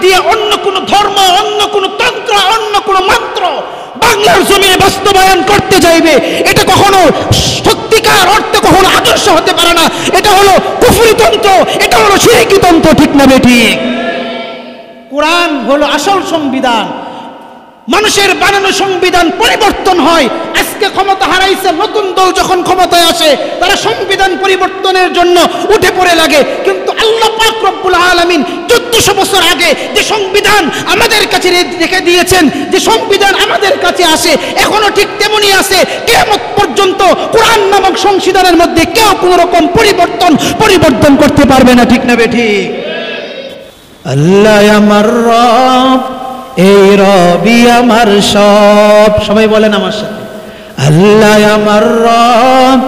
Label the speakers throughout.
Speaker 1: দিয়ে অন্য কোনো ধর্ম, অন্য কোনো তন্ত্র, অন্য কোনো মন্ত্র বাংলার জমিনে বাস্তবায়ন করতে চাইবে, এটা কখনো সত্যিকার অর্থে কখনো আদর্শ হতে পারে না। এটা হলো কুফরি তন্ত্র, এটা হলো শিরকি তন্ত্র, ঠিক না বেঠিক? কোরআন হলো আসল সংবিধান। মানুষের বানানো সংবিধান পরিবর্তন হয়। আজকে ক্ষমতা হারাইছে, নতুন দল যখন ক্ষমতায় আসে তারা সংবিধান পরিবর্তনের জন্য উঠে পড়ে লাগে। কিন্তু আল্লাহ পাক রব্বুল আলামিন 1400 বছর আগে যে সংবিধান আমাদের কাছে রেখে দিয়েছেন, যে সংবিধান আমাদের কাছে আসে, এখনো ঠিক তেমনি আছে। কিয়ামত পর্যন্ত কোরআন নামক সংবিধানের মধ্যে কেউ কোনো রকম পরিবর্তন করতে পারবে না, ঠিক না বেঠিক? আল্লাহ আমার রব, এই রবি আমার সব। সবাই বলেন আমার সাথে, আল্লাহ আমার রব,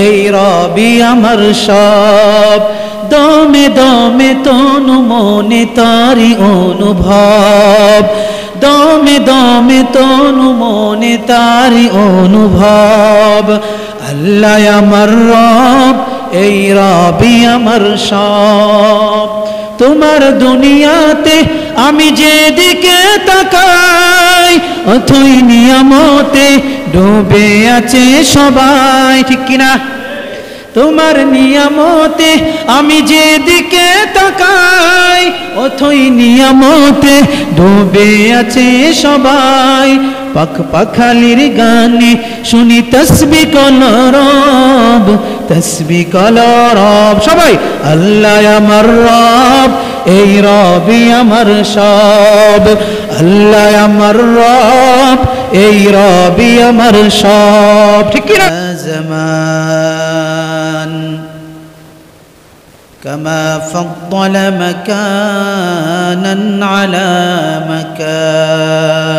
Speaker 1: এই রবি আমার সব। দমে দমে তনু মনে তারি অনুভব, দমে দমে তনু মনে তারি অনুভব। আল্লাহ আমার রব, এই রবি আমার সব। তোমার দুনিয়াতে আমি যেদিকে তাকাই, অথই নিয়ামতে ডুবে আছে সবাই, ঠিক কিনা? তোমার নিয়ামতে আমি যেদিকে তাকাই, অথই নিয়ামতে ডুবে আছে সবাই। পাখ পাখালির গানে শুনি তসবিহ কলরব, তসবিহ কলরব। সবাই আল্লাহ আমার রব, এই রবি আমার সব। আল্লাহ আমার রব, এই রবি আমার সব, ঠিক কি না? জামান كما فضل مكانا على مكان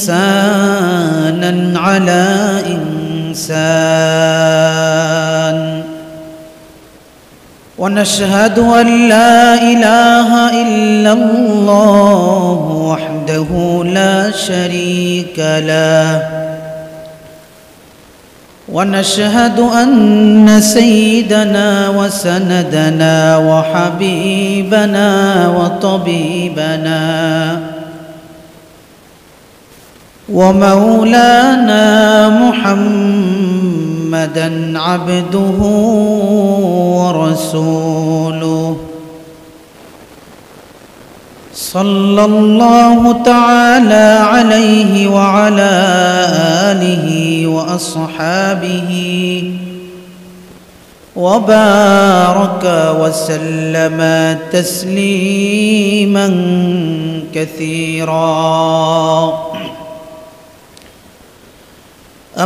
Speaker 1: وإنسانا على إنسان ونشهد أن لا إله إلا الله وحده لا شريك له ونشهد أن سيدنا وسندنا وحبيبنا وطبيبنا ومولانا محمدا عبده ورسوله صلى الله تعالى عليه وعلى آله وأصحابه وبارك وسلم تسليما كثيرا.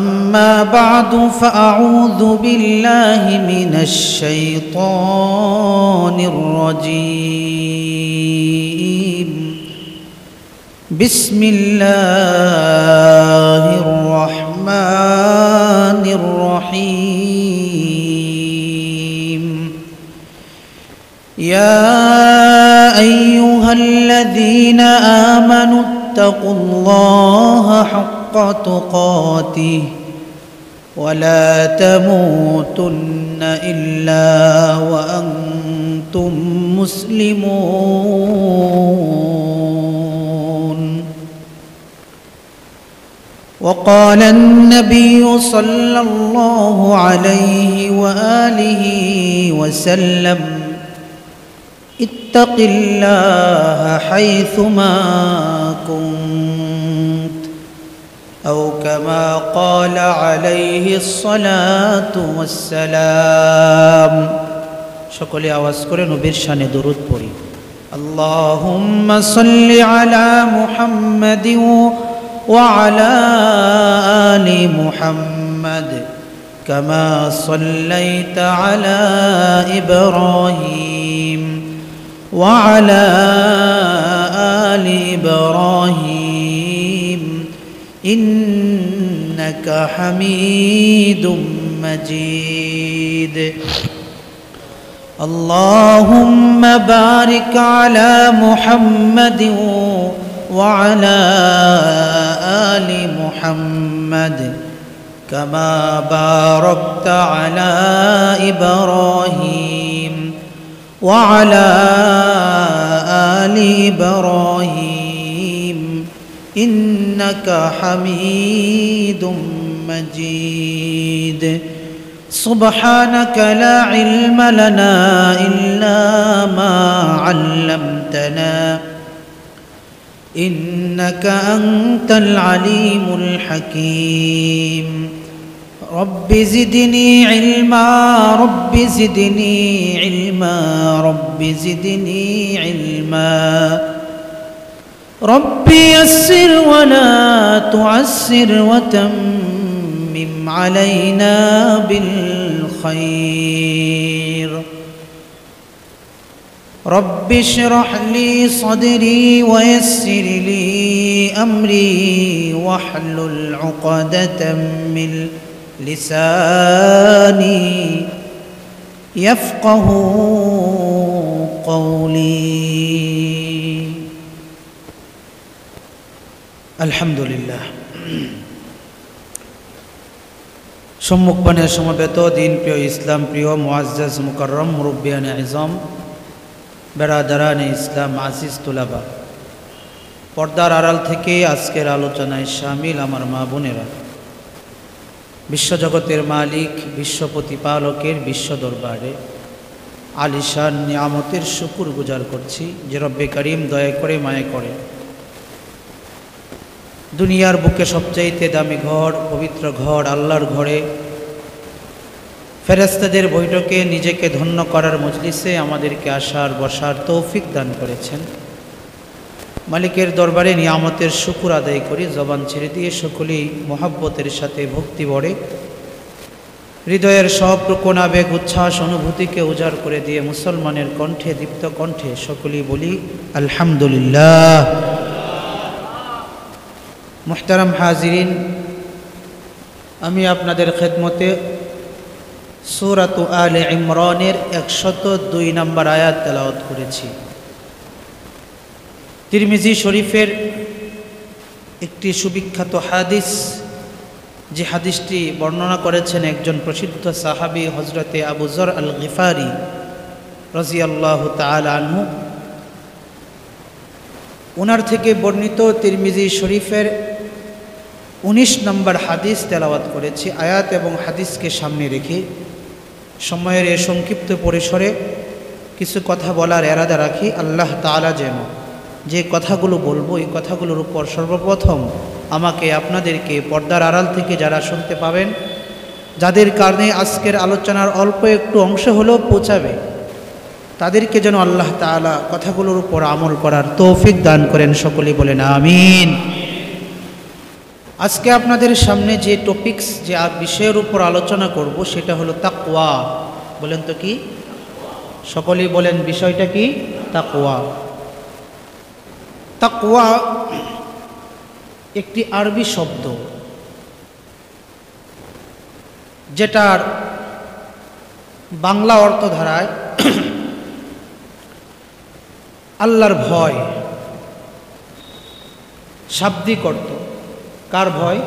Speaker 1: أما بعد فأعوذ بالله من الشيطان الرجيم. بسم الله الرحمن الرحيم. يا أيها الذين آمنوا اتقوا الله حق تقاته ولا تموتن إلا وأنتم مسلمون. وقال النبي صلى الله عليه وآله وسلم اتق الله حيثما كنت أو كما قال عليه الصلاة والسلام. সকলে আওয়াজ করে নবীর শানে দরুদ পড়ি। আল্লাহুম্মা সাল্লি আলা মুহাম্মাদিন ওয়া আলা আলি মুহাম্মাদ কামা সাল্লাইতা আলা ইব্রাহিম ওয়া আলা আলি ইব্রাহিম ইন্নাকা হামিদুম মাজিদ. اللهم بارك على محمد وعلى آل محمد كما باركت على إبراهيم
Speaker 2: وعلى آل إبراهيم إنك حميد مجيد سبحانك لا علم لنا إلا ما علمتنا إنك أنت العليم الحكيم رب زدني علما رب زدني علما رب زدني علما رب يسر ولا تعسر وتمم علينا بالخير رب اشرح لي صدري ويسر لي أمري واحلل عقدة من لساني يفقه قولي الحمد لله সম্মুখপানে সমবেত দিন প্রিয় ইসলাম প্রিয় মুআজ্জাজ মুকাররম মুরব্বিয়ানে ইজম বেরাদারানে ইসলাম আজিজ তুলাবা পর্দার আড়াল থেকে আজকের আলোচনায় শামিল আমার মা বোনেরা বিশ্বজগতের মালিক বিশ্ব প্রতিপালকের বিশ্ব দরবারে আলিশান নিয়ামতের শুকর গুজার করছি যে রব্বে করিম দয়া করে মায়া করে দুনিয়ার বুকে সবচাইতে দামি ঘর পবিত্র ঘর আল্লাহর ঘরে ফেরেশতাদের বৈঠকে নিজেকে ধন্য করার মজলিসে আমাদেরকে আসার বসার তৌফিক দান করেছেন মালিকের দরবারে নিয়ামতের শুকর আদায় করি জবান ছেড়ে দিয়ে সকলেই মহব্বতের সাথে ভক্তি ভরে হৃদয়ের সব রকম আবেগ উচ্ছ্বাস অনুভূতিকে উজাড় করে দিয়ে মুসলমানের কণ্ঠে দীপ্ত কণ্ঠে সকলেই বলি আলহামদুলিল্লাহ। মুহতারাম হাজিরিন, আমি আপনাদের খেদমতে সূরাত আলে ইমরানের 102 নম্বর আয়াত তেলাওয়াত করেছি। তিরমিজি শরীফের একটি সুবিখ্যাত হাদিস, যে হাদিসটি বর্ণনা করেছেন একজন প্রসিদ্ধ সাহাবী হযরতে আবু যর আল গিফারি রাদিয়াল্লাহু তাআলা আনহু। ওনার থেকে বর্ণিত তিরমিজি শরীফের 19 নম্বর হাদিস তেলাওয়াত করেছি। আয়াত এবং হাদিসকে সামনে রেখে সময়ের এই সংক্ষিপ্ত পরিসরে কিছু কথা বলার এরাদা রাখি। আল্লাহ তাআলা যেন যে কথাগুলো বলবো এই কথাগুলোর উপর সর্বপ্রথম আমাকে আপনাদেরকে পর্দার আড়াল থেকে যারা শুনতে পাবেন, যাদের কারণে আজকের আলোচনার অল্প একটু অংশ হলেও পৌঁছাবে, তাদেরকে যেন আল্লাহ তাআলা কথাগুলোর উপর আমল করার তৌফিক দান করেন। সকলেই বলেন আমিন। আজকে আপনাদের সামনে যে টপিকস, যে বিষয়ের উপর আলোচনা করব সেটা হলো তাকওয়া। বলেন তো কি? সকলেই বলেন বিষয়টা কি? তাকওয়া। তাকওয়া একটি আরবি শব্দ, যেটার বাংলা অর্থ ধারায় আল্লাহর ভয়। শাব্দিক অর্থ কার ভয়?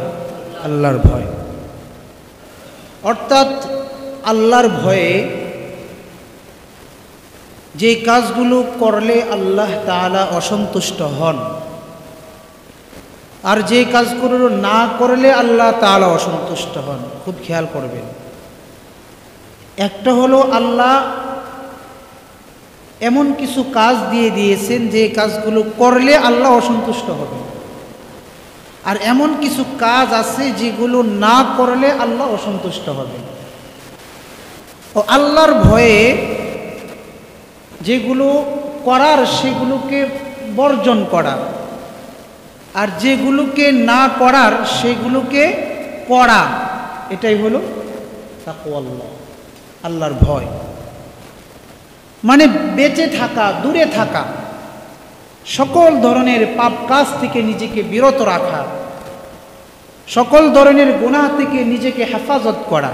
Speaker 2: আল্লাহর ভয়। অর্থাৎ আল্লাহর ভয়ে যে কাজগুলো করলে আল্লাহ তাআলা অসন্তুষ্ট হন, আর যে কাজগুলো না করলে আল্লাহ তাআলা অসন্তুষ্ট হন। খুব খেয়াল করবেন। একটা হলো আল্লাহ এমন কিছু কাজ দিয়ে দিয়েছেন যে কাজগুলো করলে আল্লাহ অসন্তুষ্ট হবেন, আর এমন কিছু কাজ আছে যেগুলো না করলে আল্লাহ অসন্তুষ্ট হবেন। ও আল্লাহর ভয়ে যেগুলো করার সেগুলোকে বর্জন করা, আর যেগুলোকে না করার সেগুলোকে করা, এটাই হলো তাকওয়াল্লাহ, আল্লাহর ভয়। মানে বেঁচে থাকা, দূরে থাকা, সকল ধরনের পাপ কাজ থেকে নিজেকে বিরত রাখা, সকল ধরনের গুনাহ থেকে নিজেকে হেফাজত করা।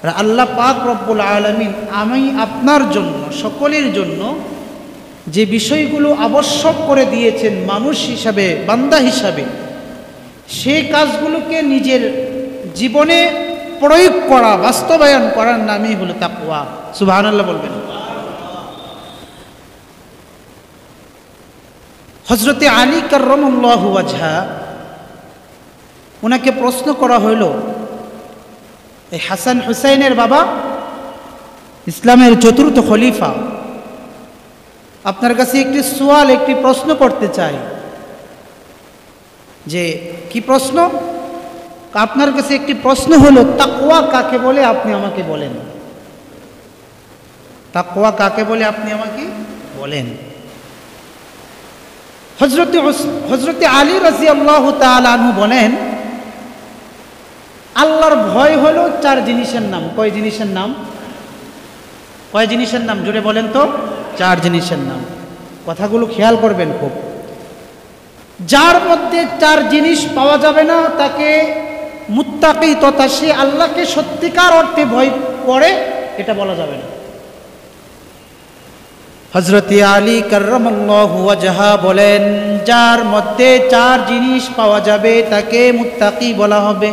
Speaker 2: আর আল্লাহ পাক রব্বুল আলামিন আমি আপনার জন্য, সকলের জন্য যে বিষয়গুলো আবশ্যক করে দিয়েছেন মানুষ হিসাবে, বান্দা হিসাবে, সেই কাজগুলোকে নিজের জীবনে প্রয়োগ করা, বাস্তবায়ন করার নামই হলো তাকওয়া। সুবহানাল্লাহ বলবেন। হযরতে আলী কাররামাল্লাহু ওয়াজহা, ওনাকে প্রশ্ন করা হইল, এই হাসান হুসাইনের বাবা, ইসলামের চতুর্থ খলিফা, আপনার কাছে একটি সওয়াল, একটি প্রশ্ন করতে চাই। যে কি প্রশ্ন? আপনার কাছে একটি প্রশ্ন হলো, তাকওয়া কাকে বলে আপনি আমাকে বলেন। তাকওয়া কাকে বলে আপনি আমাকে বলেন। হযরতে আলী রাদিয়াল্লাহু তাআলা আনহু বলেন, আল্লাহর ভয় হলো 4 জিনিসের নাম। কয় জিনিসের নাম? কয় জিনিসের নাম? জোরে বলেন তো। 4 জিনিসের নাম। কথাগুলো খেয়াল করবেন খুব। যার মধ্যে 4 জিনিস পাওয়া যাবে না তাকে মুত্তাকি, তথা সে আল্লাহকে সত্যিকার অর্থে ভয় করে, এটা বলা যাবে না। হযরতে আলী কাররামাল্লাহু ওয়াজহা বলেন, যার মধ্যে 4 জিনিস পাওয়া যাবে তাকে মুত্তাকি বলা হবে।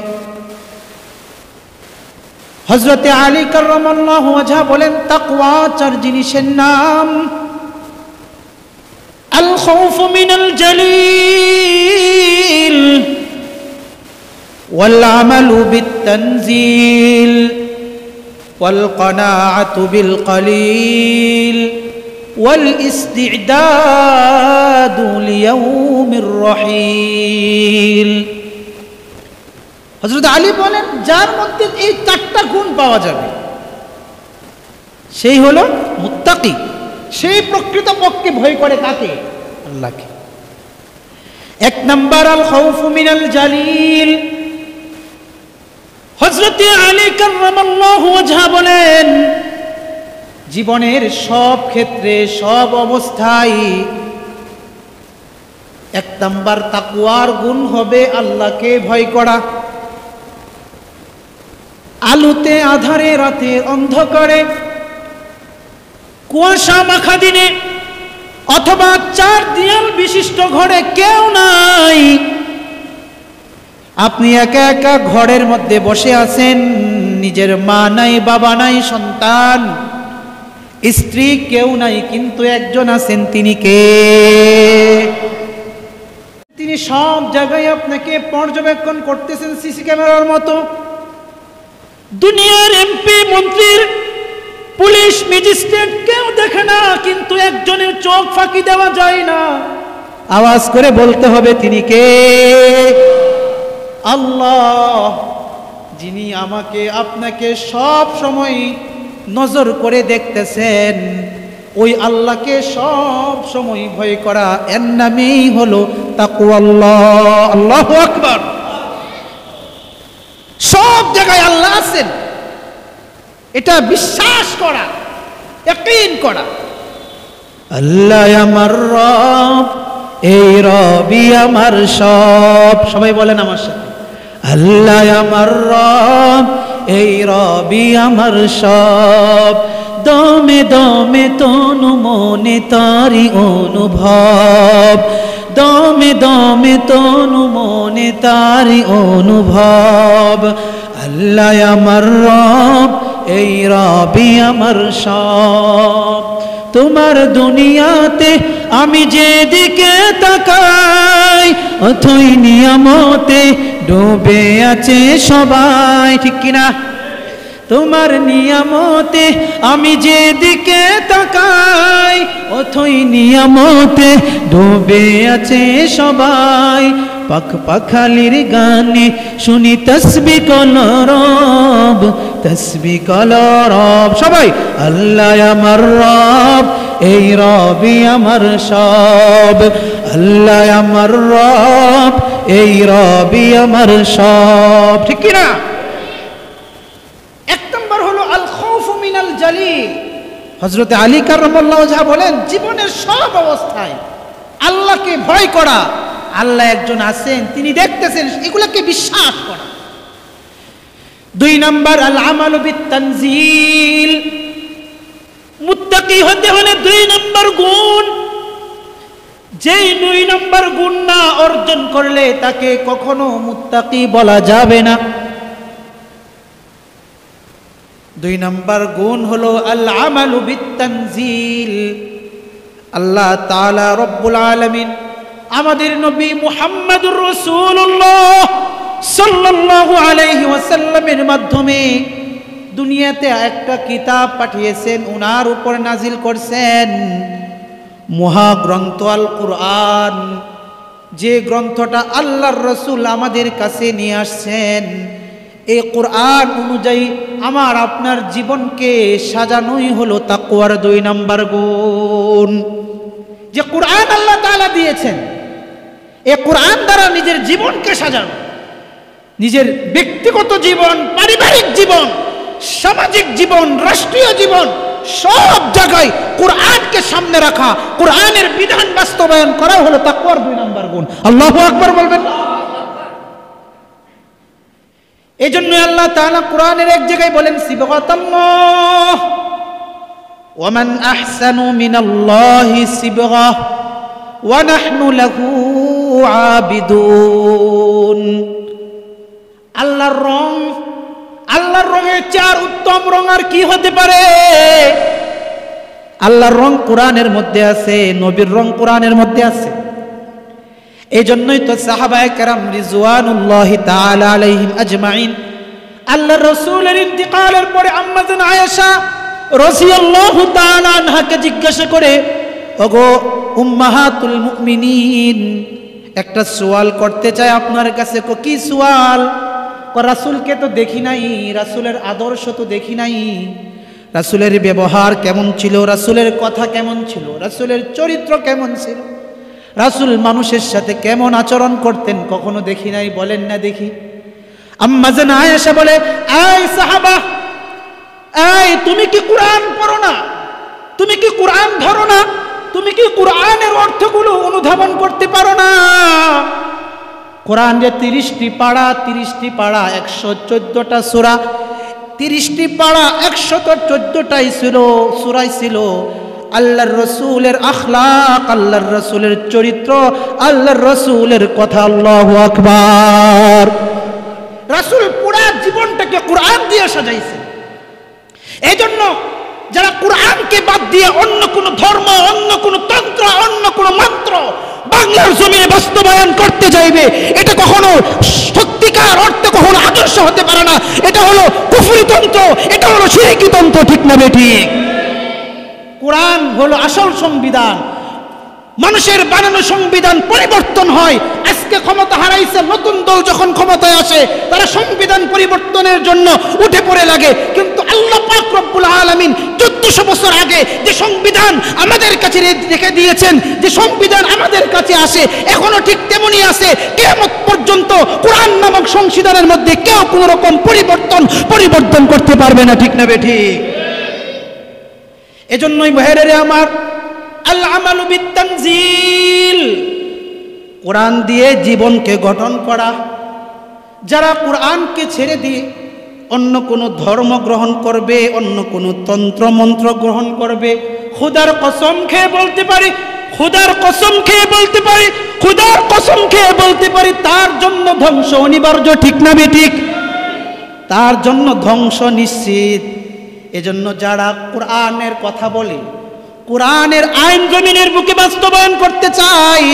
Speaker 2: হযরতে আলী কাররামাল্লাহু ওয়াজহা বলেন, তাকওয়া 4 জিনিসের নাম। আল খাউফু মিনাল জালিল ওয়াল আমালু বিত তানজিল ওয়াল কানাআতু বিল কলিল ওয়াল ইসতি'দাদু লিয়াউমির রহিল। হযরত আলী বলেন, যার মধ্যে এই 4টা গুণ পাওয়া যাবে সেই হলো মুত্তাকি। সেই প্রকৃতপক্ষে ভয় করে কাকে? আল্লাহকে। 1 নাম্বার, আল খাউফু মিনাল জালিল। হযরতে আলী কাররামাল্লাহু ওয়াজহা বলেন, জীবনের সব ক্ষেত্রে, সব অবস্থায় 1 নাম্বার তাকওয়ার গুণ হবে আল্লাহকে ভয় করা। আলোতে, আধারে, রাতে, অন্ধকারে, কুয়াশা মাখা দিনে, অথবা 4 দেয়াল বিশিষ্ট ঘরে কেউ নাই, আপনি একা একা ঘরের মধ্যে বসে আছেন, নিজের মা নাই, বাবা নাই, সন্তান, স্ত্রী কেউ নাই, কিন্তু একজন আছেন। তিনি কে? তিনি সব জায়গায় আপনাকে পর্যবেক্ষণ করতেছেন সিসি ক্যামেরার মতো। দুনিয়ার এমপি, মন্ত্রীর, পুলিশ, ম্যাজিস্ট্রেট কেউ দেখে না, কিন্তু একজনের চোখ ফাঁকি দেওয়া যায় না। আওয়াজ করে বলতে হবে, তিনি কে? আল্লাহ, যিনি আমাকে আপনাকে সব সময় নজর করে দেখতেছেন। ওই আল্লাহকে সব সময় ভয় করা, এর নামেই হলো তাকওয়াল্লাহ। আল্লাহু আকবার। সব জায়গায় আল্লাহ আছেন, এটা বিশ্বাস করা, ইয়াকিন করা। আল্লাহ আমার রব, এই রবই আমার সব। সবাই বলেন আমার সাথে, আল্লাহ আমার রব, এই রবই আমার সব। দমে দমে তনু মনে তারি অনুভব, দমে দমে তনু মনে তারি অনুভব। আল্লাহ আমার রব, এই রবই আমার সব। তোমার দুনিয়াতে আমি যেদিকে তাকাই, অথই নিয়ামতে ডুবে আছে সবাই। ঠিক কিনা? তোমার নিয়ামতে আমি যেদিকে তাকাই, অথই নিয়ামতে ডুবে আছে সবাই। পাখ পাখালির গানে শুনি তসবিহ কলরব, তসবিহ কলরব। সবাই আল্লাহ আমার রব, এই রবই আমার সব। আল্লাহ আমার রব, এই রবই আমার সব। ঠিক কি না? 1 নম্বর হলো আল খাউফু মিনাল জালিল। হযরত আলী কাররামাল্লাহু ওয়াজহা বলেন, জীবনের সব অবস্থায় আল্লাহকে ভয় করা। আল্লাহ একজন আছেন, তিনি দেখতেছেন, এগুলোকে বিশ্বাস করা। 2 নম্বর আল আমালু বিত তানজিল। মুত্তাকি হতে হলে 2 নম্বর গুণ, যেই 2 নম্বর গুণ না অর্জন করলে তাকে কখনো মুত্তাকি বলা যাবে না। 2 নম্বর গুণ হলো আল আমালু বিত তানজিল। আল্লাহ তাআলা রব্বুল আলামিন আমাদের নবী মুহাম্মদুর রাসূলুল্লাহ সাল্লাল্লাহু আলাইহি ওয়াসাল্লামের মাধ্যমে দুনিয়াতে একটা কিতাব পাঠিয়েছেন, ওনার উপর নাজিল করছেন মহাগ্রন্থ আল কুরআন। যে গ্রন্থটা আল্লাহর রসুল আমাদের কাছে নিয়ে আসছেন, এই কুরআন অনুযায়ী আমার আপনার জীবনকে সাজানোই হলো তাকওয়ার 2 নম্বর গুণ। যে কুরআন আল্লাহ তাআলা দিয়েছেন, এই কুরআন দ্বারা নিজের জীবনকে সাজানো, নিজের ব্যক্তিগত জীবন, পারিবারিক জীবন, সামাজিক জীবন, রাষ্ট্রীয় জীবন, সব জায়গায় কুরআনকে সামনে রাখা, কুরআনের বিধান বাস্তবায়ন করা হলো তাকওয়ার 2 নম্বর গুণ। আল্লাহু আকবার বলবেন। এজন্য আল্লাহ তাআলা কুরআনের এক জায়গায় বলেন সিবগাতাল্লাহ ওয়া মান আহসানু মিনাল্লাহি সিবগা ওয়া নাহনু লাহু আবিদুন। আল্লাহর রং, আল্লাহর রঙের 4 উত্তম রং আর কি হতে পারে? আল্লাহর রং কোরআনের মধ্যে আছে, নবীর রং কোরআনের মধ্যে আছে। এই জন্যই তো সাহাবায়ে কেরাম রিজওয়ানুল্লাহি তাআলা আলাইহিম আজমাইন আল্লাহর রাসূলের ইন্তিকালের পরে আম্মা জান আয়েশা রাদিয়াল্লাহু তাআলা আনহাকে জিজ্ঞাসা করে, ওগো উম্মাহাতুল মুমিনিন, একটা সওয়াল করতে চাই আপনার কাছে। কি সওয়াল? রাসূলকে তো দেখি নাই, রাসূলের আদর্শ তো দেখি নাই, রাসূলের ব্যবহার কেমন ছিল, রাসূলের কথা কেমন ছিল, রাসূলের চরিত্র কেমন ছিল, রাসূল মানুষের সাথে কেমন আচরণ করতেন কখনো দেখি নাই, বলেন না দেখি। আম্মা জান আয়েশা বলে, এই সাহাবা, এই তুমি কি কোরআন পড়ো না? তুমি কি কোরআন ধরো না? তুমি কি কোরআনের অর্থগুলো অনুধাবন করতে পারো না? কোরআন যে 30টি পাড়া, 30টি পাড়া 114টা সূরা, 30টি পাড়া 114টাই ছিল সূরাই ছিল আল্লাহর রাসূলের আখলাক, আল্লাহর রাসূলের চরিত্র, আল্লাহর রাসূলের কথা। আল্লাহু আকবার। রাসূল পুরো জীবনটাকে কোরআন দিয়ে সাজাইছেন। এইজন্য যারা কোরআনকে বাদ দিয়ে অন্য কোন ধর্ম, অন্য কোন তন্ত্র, অন্য কোন মন্ত্র বাংলার জমিনে বাস্তবায়ন করতে চাইবে, এটা কখনো সত্যিকার অর্থে কখনো আদর্শ হতে পারে না। এটা হলো কুফরি তন্ত্র, এটা হলো শিরকি তন্ত্র, ঠিক না বেঠিক? কোরআন হলো আসল সংবিধান। মানুষের বানানো সংবিধান পরিবর্তন হয়। আজকে ক্ষমতা হারাইছে, নতুন দল যখন ক্ষমতায় আসে তারা সংবিধান পরিবর্তনের জন্য উঠে পড়ে লাগে। কিন্তু আল্লাহ পাক রব্বুল আলামিন 1400 বছর আগে যে সংবিধান আমাদের কাছে রেখে দিয়েছেন, যে সংবিধান আমাদের কাছে আসে, এখনো ঠিক তেমনি আছে। কিয়ামত পর্যন্ত কোরআন নামক সংবিধানের মধ্যে কেউ কোনো রকম পরিবর্তন করতে পারবে না, ঠিক না বেঠিক? এজন্যই ভাইয়েরা আমার, আল আমালু বিত-তানজিল, কোরআন দিয়ে জীবনকে গঠন করা। যারা কোরআনকে ছেড়ে দিয়ে অন্য কোনো ধর্ম গ্রহণ করবে, অন্য কোনো তন্ত্র মন্ত্র গ্রহণ করবে, খোদার কসম খেয়ে বলতে পারি, খোদার কসম খেয়ে বলতে পারি, খোদার কসম খেয়ে বলতে পারি, তার জন্য ধ্বংস অনিবার্য, ঠিক না বেঠিক? তার জন্য ধ্বংস নিশ্চিত। এজন্য যারা কোরআনের কথা বলে, কোরআনের আইন জমিনের বুকে বাস্তবায়ন করতে চাই,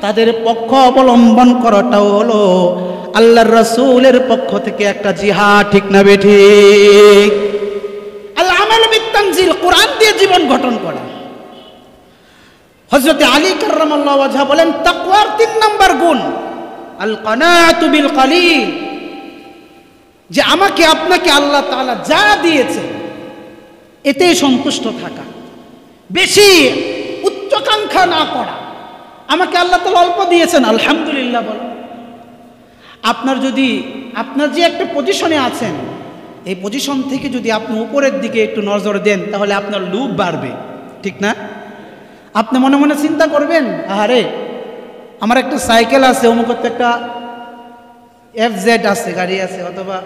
Speaker 2: তাদের পক্ষ অবলম্বন করাটাও হলো আল্লাহর রাসূলের পক্ষ থেকে একটা জিহাদ, ঠিক না বেঠিক? আল আমাল বিত-তানজিল, কোরআন দিয়ে জীবন গঠন করা। হযরত আলী কাররামাল্লাহু ওয়াজহা বলেন, তাকওয়ার 3 নম্বর গুণ আল কানাআতু বিল কালিল, যে আমাকে আপনাকে আল্লাহ তাআলা যা দিয়েছে এতেই সন্তুষ্ট থাকা, বেশি উচ্চাকাঙ্ক্ষা না করা। আমাকে আল্লাহ তাআলা অল্প দিয়েছেন, আলহামদুলিল্লাহ বল। আপনার যে একটা পজিশনে আছেন, এই পজিশন থেকে যদি আপনি উপরের দিকে একটু নজর দেন, তাহলে আপনার লোভ বাড়বে, ঠিক না? আপনি মনে মনে চিন্তা করবেন, আরে আমার একটা সাইকেল আছে, অমুক একটা FZ আছে, গাড়ি আছে, অথবা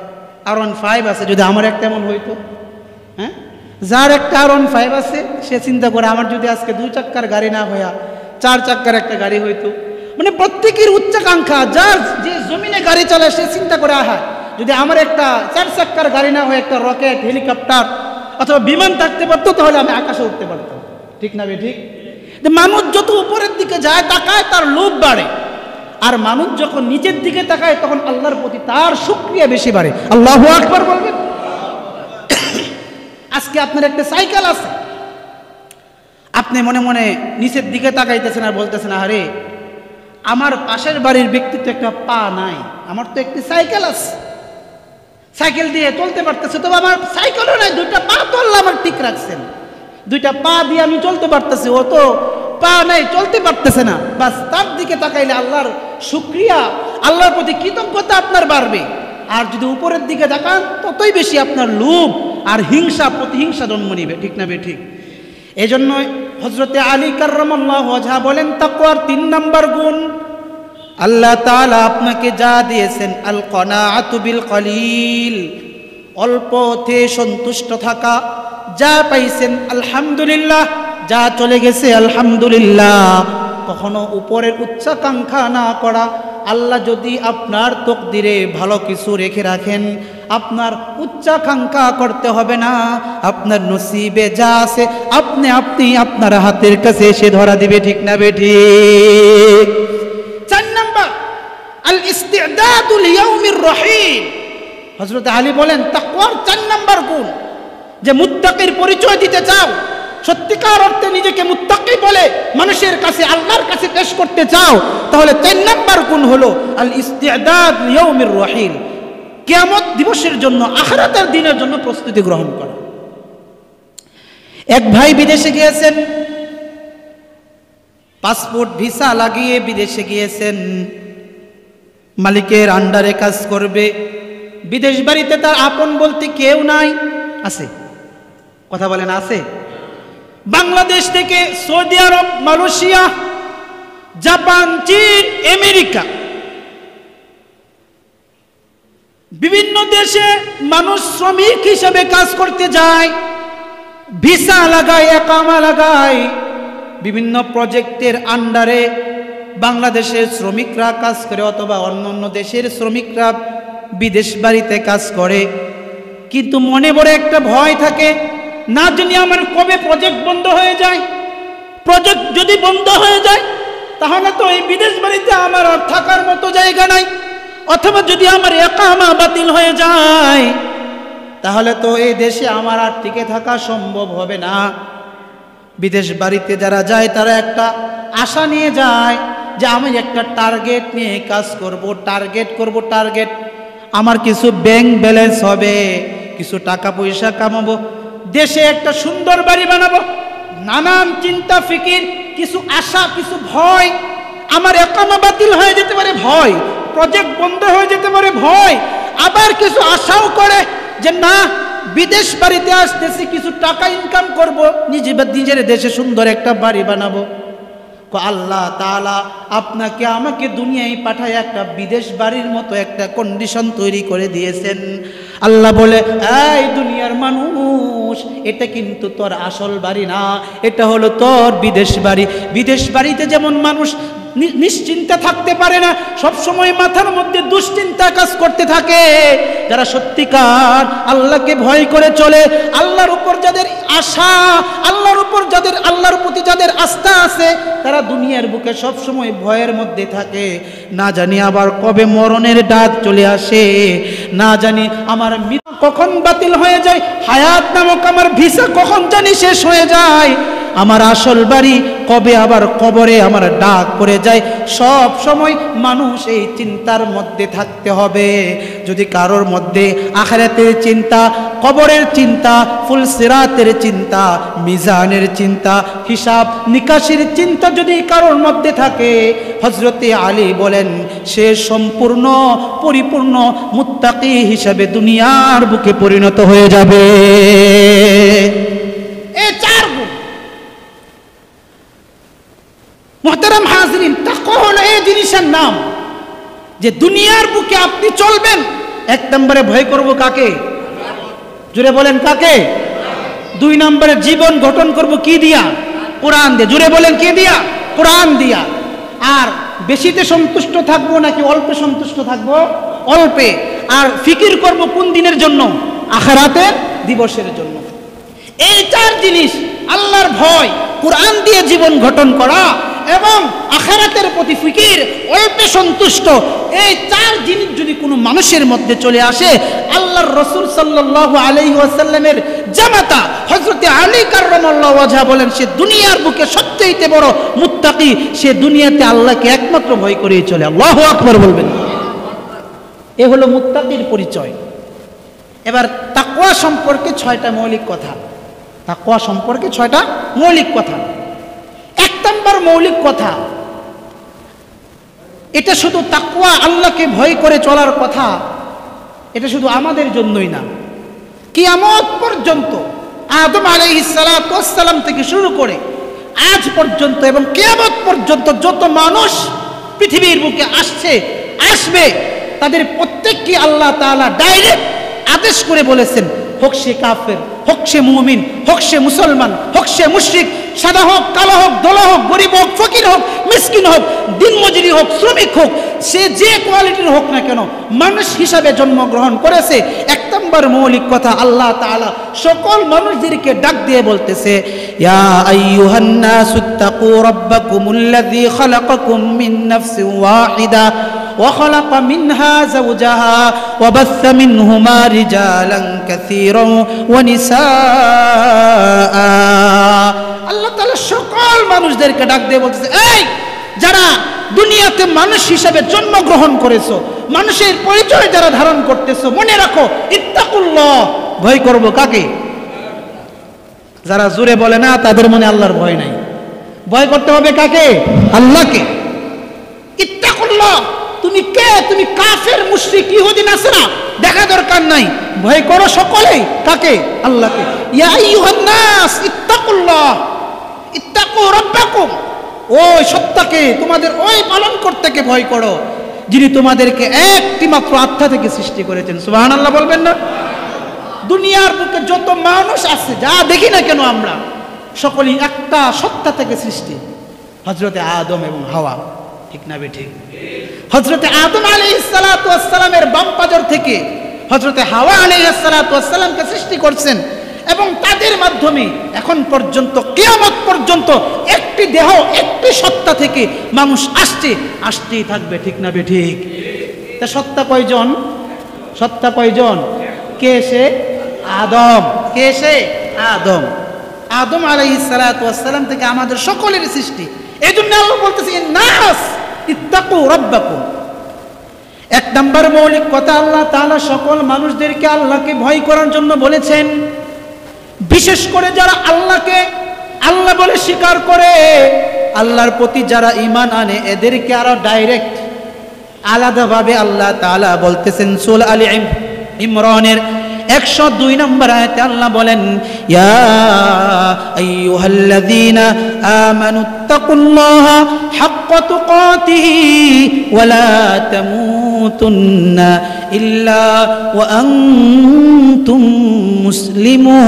Speaker 2: R15 আছে, যদি আমার একটা এমন হইতো। হ্যাঁ, যার একটা R15 আছে সে চিন্তা করে, আমার যদি আজকে 2 চাক্কার গাড়ি না হইয়া 4 চাক্কার একটা গাড়ি হইতো। মানে প্রত্যেকের উচ্চাকাঙ্ক্ষা, যার যে জমিনে গাড়ি চালায় সে চিন্তা করে, আহা যদি আমার একটা 4 চাক্কার গাড়ি না হয় একটা রকেট, হেলিকপ্টার অথবা বিমান থাকতে পারতো, তাহলে আমি আকাশে উঠতে পারতাম, ঠিক না বেঠিক? মানুষ যত উপরের দিকে যায় তাকায় তার লোভ বাড়ে, আর মানুষ যখন নিচের দিকে তাকায় তখন আল্লাহর প্রতি তার শুকরিয়া বেশি বাড়ে। আল্লাহু আকবার বলবেন। আজকে আপনার একটা সাইকেল আছে, আপনি মনে মনে নিচের দিকে তাকাইতেছেন আর বলতেছেন, আরে আমার পাশের বাড়ির ব্যক্তি তো একটা পা নাই, আমার তো একটি সাইকেল আছে, সাইকেল দিয়ে চলতে পারতেছে, তবে আমার সাইকেলও নাই, দুইটা পা তো আল্লাহ আমার ঠিক রাখছেন, দুইটা পা দিয়ে আমি চলতে পারতেছি, ও তো পা নাই, চলতে পারতেছে না। বাস তার দিকে তাকাইলে আল্লাহর শুকরিয়া, আল্লাহর প্রতি কৃতজ্ঞতা আপনার বাড়বে। আর যদি উপরের দিকে তাকান ততই বেশি আপনার লোভ আর হিংসা, প্রতিহিংসা জন্ম নিবে। ঠিক না ঠিক? এজন্য হযরতে আলী কাররামাল্লাহু ওয়াজহা বলেন, তাকওয়ার 3 নাম্বার গুণ, আল্লাহ তাআলা আপনাকে যা দিয়েছেন, আল কনাআতু বিল কলিল, অল্পতে সন্তুষ্ট থাকা, যা পাইছেন আলহামদুলিল্লাহ, যা চলে গেছে আলহামদুলিল্লাহ, কখনো উপরের উচ্চাকাঙ্ক্ষা না করা। আল্লাহ যদি আপনার তকদিরে ভালো কিছু রেখে রাখেন, আপনার উচ্চাকাঙ্ক্ষা করতে হবে না, আপনার নসিবে যা আছে আপনি আপনার হাতের কাছে এসে ধরা দিবে। ঠিক না ঠিক? 4 নাম্বার, আল ইস্তিদাদু লিয়াউমির রহিম। হযরত আলী বলেন, তাকওয়ার 4 নাম্বার গুণ, যে মুত্তাকির পরিচয় দিতে চাও, সত্যিকার অর্থে নিজেকে মুত্তাকি বলে মানুষের কাছে, আল্লাহর কাছে পেশ করতে চাও, তাহলে 4 নাম্বার গুণ হলো আল ইস্তিদাদ লিয়াউমির রহিম, কিয়ামত দিবসের জন্য, আখিরাতের দিনের জন্য প্রস্তুতি গ্রহণ করা। এক ভাই বিদেশে গিয়েছেন, পাসপোর্ট ভিসা লাগিয়ে বিদেশে গিয়েছেন, মালিকের আন্ডারে কাজ করবে, বিদেশ বাড়িতে তার আপন বলতে কেউ নাই। আছে? কথা বলেন, আছে? বাংলাদেশ থেকে সৌদি আরব, মালয়েশিয়া, জাপান, চীন, আমেরিকা, বিভিন্ন দেশে মানুষ শ্রমিক হিসেবে কাজ করতে যায়, ভিসা লাগায়, একামা লাগায়, বিভিন্ন প্রজেক্টের আন্ডারে বাংলাদেশের শ্রমিকরা কাজ করে, অথবা অন্য দেশের শ্রমিকরা বিদেশ বাড়িতে কাজ করে। কিন্তু মনে বড় একটা ভয় থাকে, না জানি আমার কবে প্রজেক্ট বন্ধ হয়ে যায়। প্রজেক্ট যদি বন্ধ হয়ে যায় তাহলে তো এই বিদেশ বাড়িতে আমার আর থাকার মতো জায়গা নাই, অথবা যদি আমার ইকামা বাতিল হয়ে যায় তাহলে তো এই দেশে আমার আর টিকে থাকা সম্ভব হবে না। বিদেশ বাড়িতে যারা যায় তারা একটা আশা নিয়ে যায় যে আমি একটা টার্গেট নিয়ে কাজ করব, টার্গেট, আমার কিছু ব্যাংক ব্যালেন্স হবে, কিছু টাকা পয়সা কামাবো, দেশে একটা সুন্দর বাড়ি বানাবো, নানান চিন্তা ফিকির, কিছু আশা, কিছু ভয়, আমার ইকামা বাতিল হয়ে যেতে পারে ভয়, প্রজেক্ট বন্ধ হয়ে যেতে পারে ভয়, আবার কিছু আশাও করে যে না, বিদেশ বাড়িতে আসতেছি, কিছু টাকা ইনকাম করব, নিজের দেশে সুন্দর একটা বাড়ি বানাবো। আল্লাহ তাআলা আপনাকে আমাকে দুনিয়ায় পাঠায় একটা বিদেশ বাড়ির মতো একটা কন্ডিশন তৈরি করে দিয়েছেন। আল্লাহ বলে, এই দুনিয়ার মানুষ, এটা কিন্তু তোর আসল বাড়ি না, এটা হলো তোর বিদেশ বাড়ি। বিদেশ বাড়িতে যেমন মানুষ নিশ্চিন্তে থাকতে পারে না, সব সময় মাথার মধ্যে দুশ্চিন্তা কাজ করতে থাকে, যারা সত্যিকার আল্লাহকে ভয় করে চলে, আল্লাহর উপর যাদের আশা, আল্লাহর প্রতি যাদের আস্থা আছে, তারা দুনিয়ার বুকে সব সময় ভয়ের মধ্যে থাকে। না জানি আবার কবে মরণের ডাক চলে আসে, না জানি আমার মৃত্যু কখন বাতিল হয়ে যায়, হায়াত নামক আমার ভিসা কখন জানি শেষ হয়ে যায়, আমার আসল বাড়ি কবে আবার কবরে আমার ডাক পড়ে যায়। সব সময় মানুষ এই চিন্তার মধ্যে থাকতে হবে। যদি কারোর মধ্যে আখিরাতের চিন্তা, কবরের চিন্তা, ফুলসিরাতের চিন্তা, মিজানের চিন্তা, হিসাব নিকাশের চিন্তা যদি কারোর মধ্যে থাকে, হযরতে আলী বলেন সে সম্পূর্ণ পরিপূর্ণ মুত্তাকি হিসাবে দুনিয়ার বুকে পরিণত হয়ে যাবে। এই 4 গুণ। মুহতারাম হাজরিন, তাকওয়া হলো এই জিনিসের নাম যে দুনিয়ার বুকে আপনি চলবেন, 1 নম্বরে ভয় করব কাকে? জোরে বলেন কাকে? 2 নম্বরে জীবন গঠন করব কি দিয়া? কোরআন দিয়ে। জোরে বলেন কি দিয়া? কোরআন দিয়া। আর বেশিতে সন্তুষ্ট থাকবো নাকি অল্পে সন্তুষ্ট থাকবো? অল্পে। আর ফিকির করব কোন দিনের জন্য? আখিরাতের দিবসের জন্য। এই 4 জিনিস, আল্লাহর ভয়, কোরআন দিয়ে জীবন গঠন করা এবং আখিরাতের প্রতি ফিকির, অল্পে সন্তুষ্ট, এই চার জিনিস যদি কোনো মানুষের মধ্যে চলে আসে, আল্লাহর রাসূল সাল্লাল্লাহু আলাইহি ওয়াসাল্লামের জামাতা হযরত আলী কাররামাল্লাহু ওয়াজহা বলেন, সে দুনিয়ার বুকে সবচেয়ে বড় মুত্তাকি, সে দুনিয়াতে আল্লাহকে একমাত্র ভয় করেই চলে। আল্লাহু আকবার বলবেন। এ হলো মুত্তাকির পরিচয়। এবার তাকওয়া সম্পর্কে 6টা মৌলিক কথা। তাকওয়া সম্পর্কে 6টা মৌলিক কথা। 1 নম্বর মৌলিক কথা, এটা শুধু তাকওয়া, আল্লাহকে ভয় করে চলার কথা, এটা শুধু আমাদের জন্যই না, কিয়ামত পর্যন্ত আদম আলাইহিস সালাতু ওয়াস সালাম থেকে শুরু করে আজ পর্যন্ত এবং কিয়ামত পর্যন্ত যত মানুষ পৃথিবীর বুকে আসবে তাদের প্রত্যেককে আল্লাহ তাআলা ডাইরেক্ট আদেশ করে বলেছেন, হোক সে কাফের, হোক সে মুমিন, হোক সে মুসলমান, হোক সে মুশরিক, সাদা হোক, কালো হোক, দোলা হোক, গরিব হোক, ফকির হোক, মিসকিন হোক, দিনমজুরি হোক, শ্রমিক হোক, সে যে কোয়ালিটির হোক না কেন, মানুষ হিসাবে জন্মগ্রহণ করেছে। 1 নম্বর মৌলিক কথা, আল্লাহ তাআলা সকল মানুষদেরকে ডাক দিয়ে বলতেছে, ইয়া আইয়ুহান নাসুত্তাকু রাব্বাকুমুল্লাযী খালাকাকুম মিন নাফসিন ওয়াহিদা وخلق منها زوجها وبث منهما رجالا كثيرا ونساء। আল্লাহ তাআলা সকল মানুষদেরকে ডাক দিয়ে বলতেছে, এই যারা দুনিয়াতে মানুষ হিসেবে জন্মগ্রহণ করেছো, মানুষের পরিচয় যারা ধারণ করতেছো, মনে রাখো, ইত্তাকুল্লাহ, ভয় করব কাকে? যারা জোরে বলে না তাদের মনে আল্লাহর ভয় নাই। ভয় করতে হবে কাকে? আল্লাহকে। ইত্তাকুল্লাহ, তুমি কে? তুমি কাফের, মুশরিক, ইহুদি, নাসারা দেখা দরকার নাই, ভয় করো সকলেই কাকে? আল্লাহকে। ইয়া আইয়ুহান নাস ইত্তাকুল্লাহ, ইত্তাকু রাব্বাকুম, ওই সত্তাকে, তোমাদের ওই পালনকর্তাকে ভয় করো যিনি তোমাদেরকে একটি মাত্র আত্মা থেকে সৃষ্টি করেছেন। সুবহানাল্লাহ বলবেন না? দুনিয়ার বুকে যত মানুষ আছে, যা দেখি না কেন আমরা, সকলেই একটা সত্তা থেকে সৃষ্টি, হযরতে আদম এবং হাওয়া। ঠিক না বেঠিক? হযরতে আদম আলাইহিস সালাতু ওয়াস সালামের বাম পাজর থেকে হযরতে হাওয়া আলাইহিস সালাতু ওয়াস সালামকে সৃষ্টি করছেন এবং তাদের মাধ্যমে এখন পর্যন্ত কিয়ামত পর্যন্ত একটি দেহ, একটি সত্তা থেকে মানুষ আসতেই থাকবে। ঠিক না বেঠিক? তা সত্তা কয়জন? সত্তা কয়জন? কে সে? আদম। কে সে? আদম। আদম আলাইহিস সালাতু ওয়াস সালাম থেকে আমাদের সকলের সৃষ্টি। এজন্য আল্লাহ বলতেছে, নাস ইত্তাকু রাব্বাকুম। 1 নম্বর মৌলিক কথা, আল্লাহ তাআলা সকল মানুষদেরকে আল্লাহকে ভয় করার জন্য বলেছেন। বিশেষ করে যারা আল্লাহকে আল্লাহ বলে স্বীকার করে, আল্লাহর প্রতি যারা ঈমান আনে, এদেরকে আরো ডাইরেক্ট আলাদাভাবে আল্লাহ তাআলা বলতেছেন। সূরা আলে ইমরানের 102 নম্বর আয়াতে আল্লাহ বলেন, ইয়া আইয়ুহাল্লাযীনা আমানুত্তাকুল্লাহা হাক্কা তুকাতিহি ওয়া লা তামুতুন্না ইল্লা ওয়া আনতুম মুসলিমুন।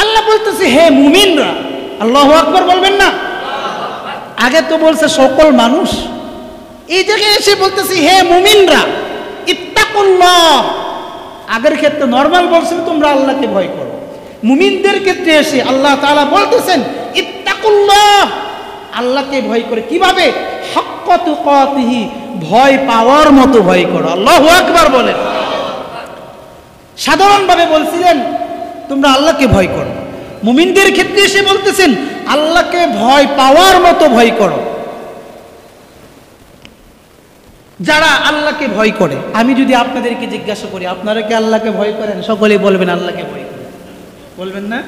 Speaker 2: আল্লাহ বলতেছে, হে মুমিনরা, আল্লাহু আকবার বলবেন না? আগে তো বলছে সকল মানুষ, এই জায়গায় এসে বলতেছি হে মুমিনরা, ইত্তাকুল্লাহ। আগের ক্ষেত্রে নরমাল বলছেন তোমরা আল্লাহকে ভয় করো, মুমিনদের ক্ষেত্রে এসে আল্লাহ তাআলা বলতেছেন ইত্তাকুল্লাহ, আল্লাহকে ভয় করে। কিভাবে? হাক্কা তুকাতিহি, ভয় পাওয়ার মতো ভয় করো। আল্লাহু আকবার বলেন। সাধারণভাবে বলছিলেন তোমরা আল্লাহকে ভয় করো, মুমিনদের ক্ষেত্রে এসে বলতেছেন আল্লাহকে ভয় পাওয়ার মতো ভয় করো। যারা আল্লাহকে ভয় করে, আমি যদি আপনাদেরকে জিজ্ঞাসা করি আপনারা কি আল্লাহকে ভয় করেন? সকলেই বলবেন আল্লাহকে ভয় করেন, বলবেন না?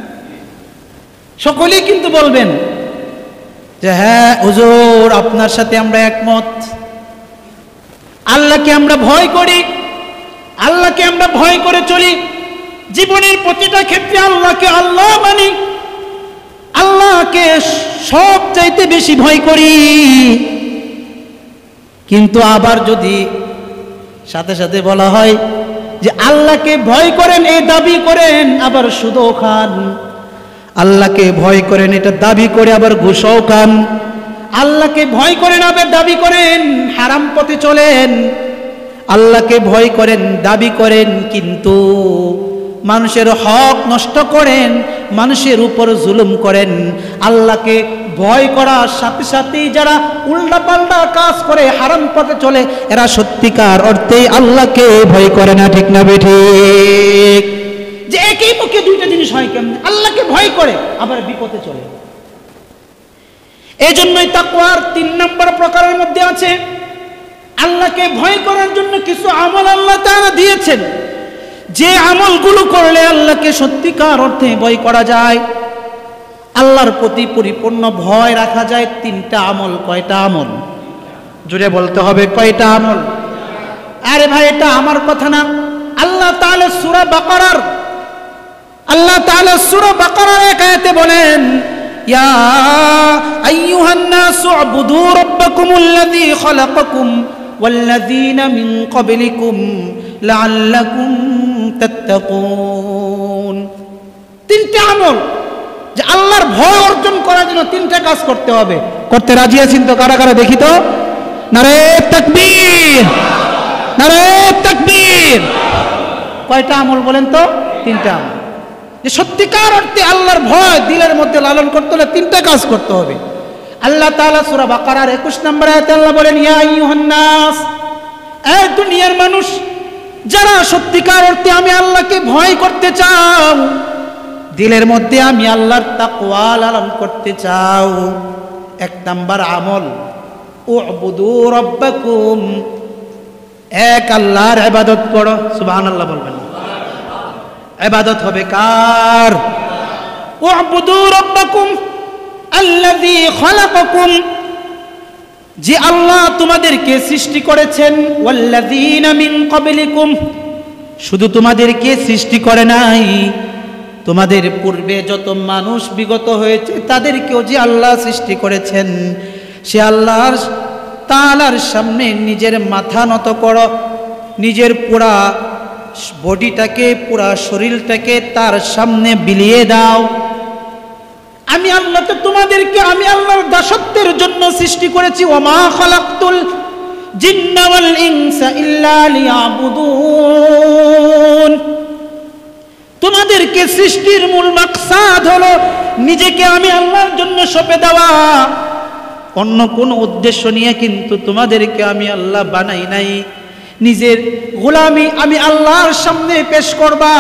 Speaker 2: সকলেই কিন্তু বলবেন যে হ্যাঁ হুজুর, আপনার সাথে আমরা একমত, আল্লাহকে আমরা ভয় করি, আল্লাহকে আমরা ভয় করে চলি, জীবনের প্রতিটা ক্ষেত্রে আল্লাহকে আল্লাহ মানি, আল্লাহকে সব চাইতে বেশি ভয় করি। কিন্তু আবার যদি সাথে সাথে বলা হয় যে আল্লাহকে ভয় করেন, এই দাবি করেন, আবার সুদও খান, আল্লাহকে ভয় করেন এটা দাবি করে আবার ঘুষও খান, আল্লাহকে ভয় করেন আবার দাবি করেন হারাম পথে চলেন, আল্লাহকে ভয় করেন দাবি করেন কিন্তু মানুষের হক নষ্ট করেন, মানুষের উপর জুলুম করেন। আল্লাহকে ভয় করার সাথে সাথেই যারা উল্টাপাল্টা কাজ করে, হারাম পথে চলে, এরা সত্যিকার অর্থেই আল্লাহকে ভয় করে না। ঠিক না বেঠিক? যে একই মুখে দুইটা জিনিস হয় কেমন? আল্লাহকে ভয় করে আবার বিপদে চলে। এই জন্যই তাকওয়ার 3 নম্বর প্রকারের মধ্যে আছে আল্লাহকে ভয় করার জন্য কিছু আমল আল্লাহ তাআলা দিয়েছেন, যে আমলগুলো করলে আল্লাহকে সত্যিকার অর্থে ভয় করা যায়, আল্লাহর প্রতি পরিপূর্ণ ভয় রাখা যায়। 3টা আমল। কয়টা আমল? জোরে বলতে হবে, কয়টা আমল? আরে ভাই, এটা আমার কথা না। আল্লাহ তাআলা সূরা বাকারার এক আয়াতে বলেন, ইয়া আইয়ুহান নাসু উবুদু রাব্বাকুমুল্লাযী খালাকাকুম ওয়াল্লাযীনা মিন ক্বাবলিকুম লাআল্লাকুম তাত্তাকুন। 3টা আমল, যে আল্লাহর ভয় অর্জন করার জন্য 3টা কাজ করতে হবে। করতে রাজি আছেন তো? কারা কারা দেখি তো? নারে তাকবীর, নারে তাকবীর। কয়টা আমল বলেন তো? 3টা আমল। যে সত্যিকার অর্থে আল্লাহর ভয় দিলের মধ্যে লালন করতে হলে 3টা কাজ করতে হবে। আল্লাহ তাআলা সূরা বাকারার 21 নম্বর আয়াতে আল্লাহ বলেন, ইয়া আইয়ুহান নাস, এই দুনিয়ার মানুষ যারা সত্যিকার অর্থে আমি আল্লাহকে ভয় করতে চাও, দিলের মধ্যে আমি আল্লাহর তাকওয়া লালন করতে চাও, 1 নাম্বার আমল উবুদু রাব্বাকুম, এক আল্লাহর ইবাদত করো। সুবহানাল্লাহ বলবেন। ইবাদত হবে কার? উবুদু রাব্বাকুম আল্লাযী খালাকাকুম, যে আল্লাহ তোমাদেরকে সৃষ্টি করেছেন, ওয়াল্লাযীনা মিন ক্বাবলিকুম, শুধু তোমাদেরকে সৃষ্টি করে নাই, তোমাদের পূর্বে যত মানুষ বিগত হয়েছে তাদেরকেও যে আল্লাহ সৃষ্টি করেছেন, সে আল্লাহর তাআলার সামনে নিজের মাথা নত করো, নিজের পুরা বডিটাকে, পুরা শরীরটাকে তার সামনে বিলিয়ে দাও। আমি আল্লাহ তো তোমাদেরকে আমি আল্লাহর দাসত্বের জন্য সৃষ্টি করেছি। ওয়ামা খালাকতুল জিন্না ওয়াল ইনসা ইল্লা লিয়াবুদুন, তোমাদেরকে সৃষ্টির মূল মাকসাদ হলো নিজেকে আমি আল্লাহর জন্য সঁপে দেওয়া, অন্য কোনো উদ্দেশ্য নিয়ে কিন্তু তোমাদেরকে আমি আল্লাহ বানাই নাই। নিজের গোলামি আমি আল্লাহর সামনে পেশ করবা,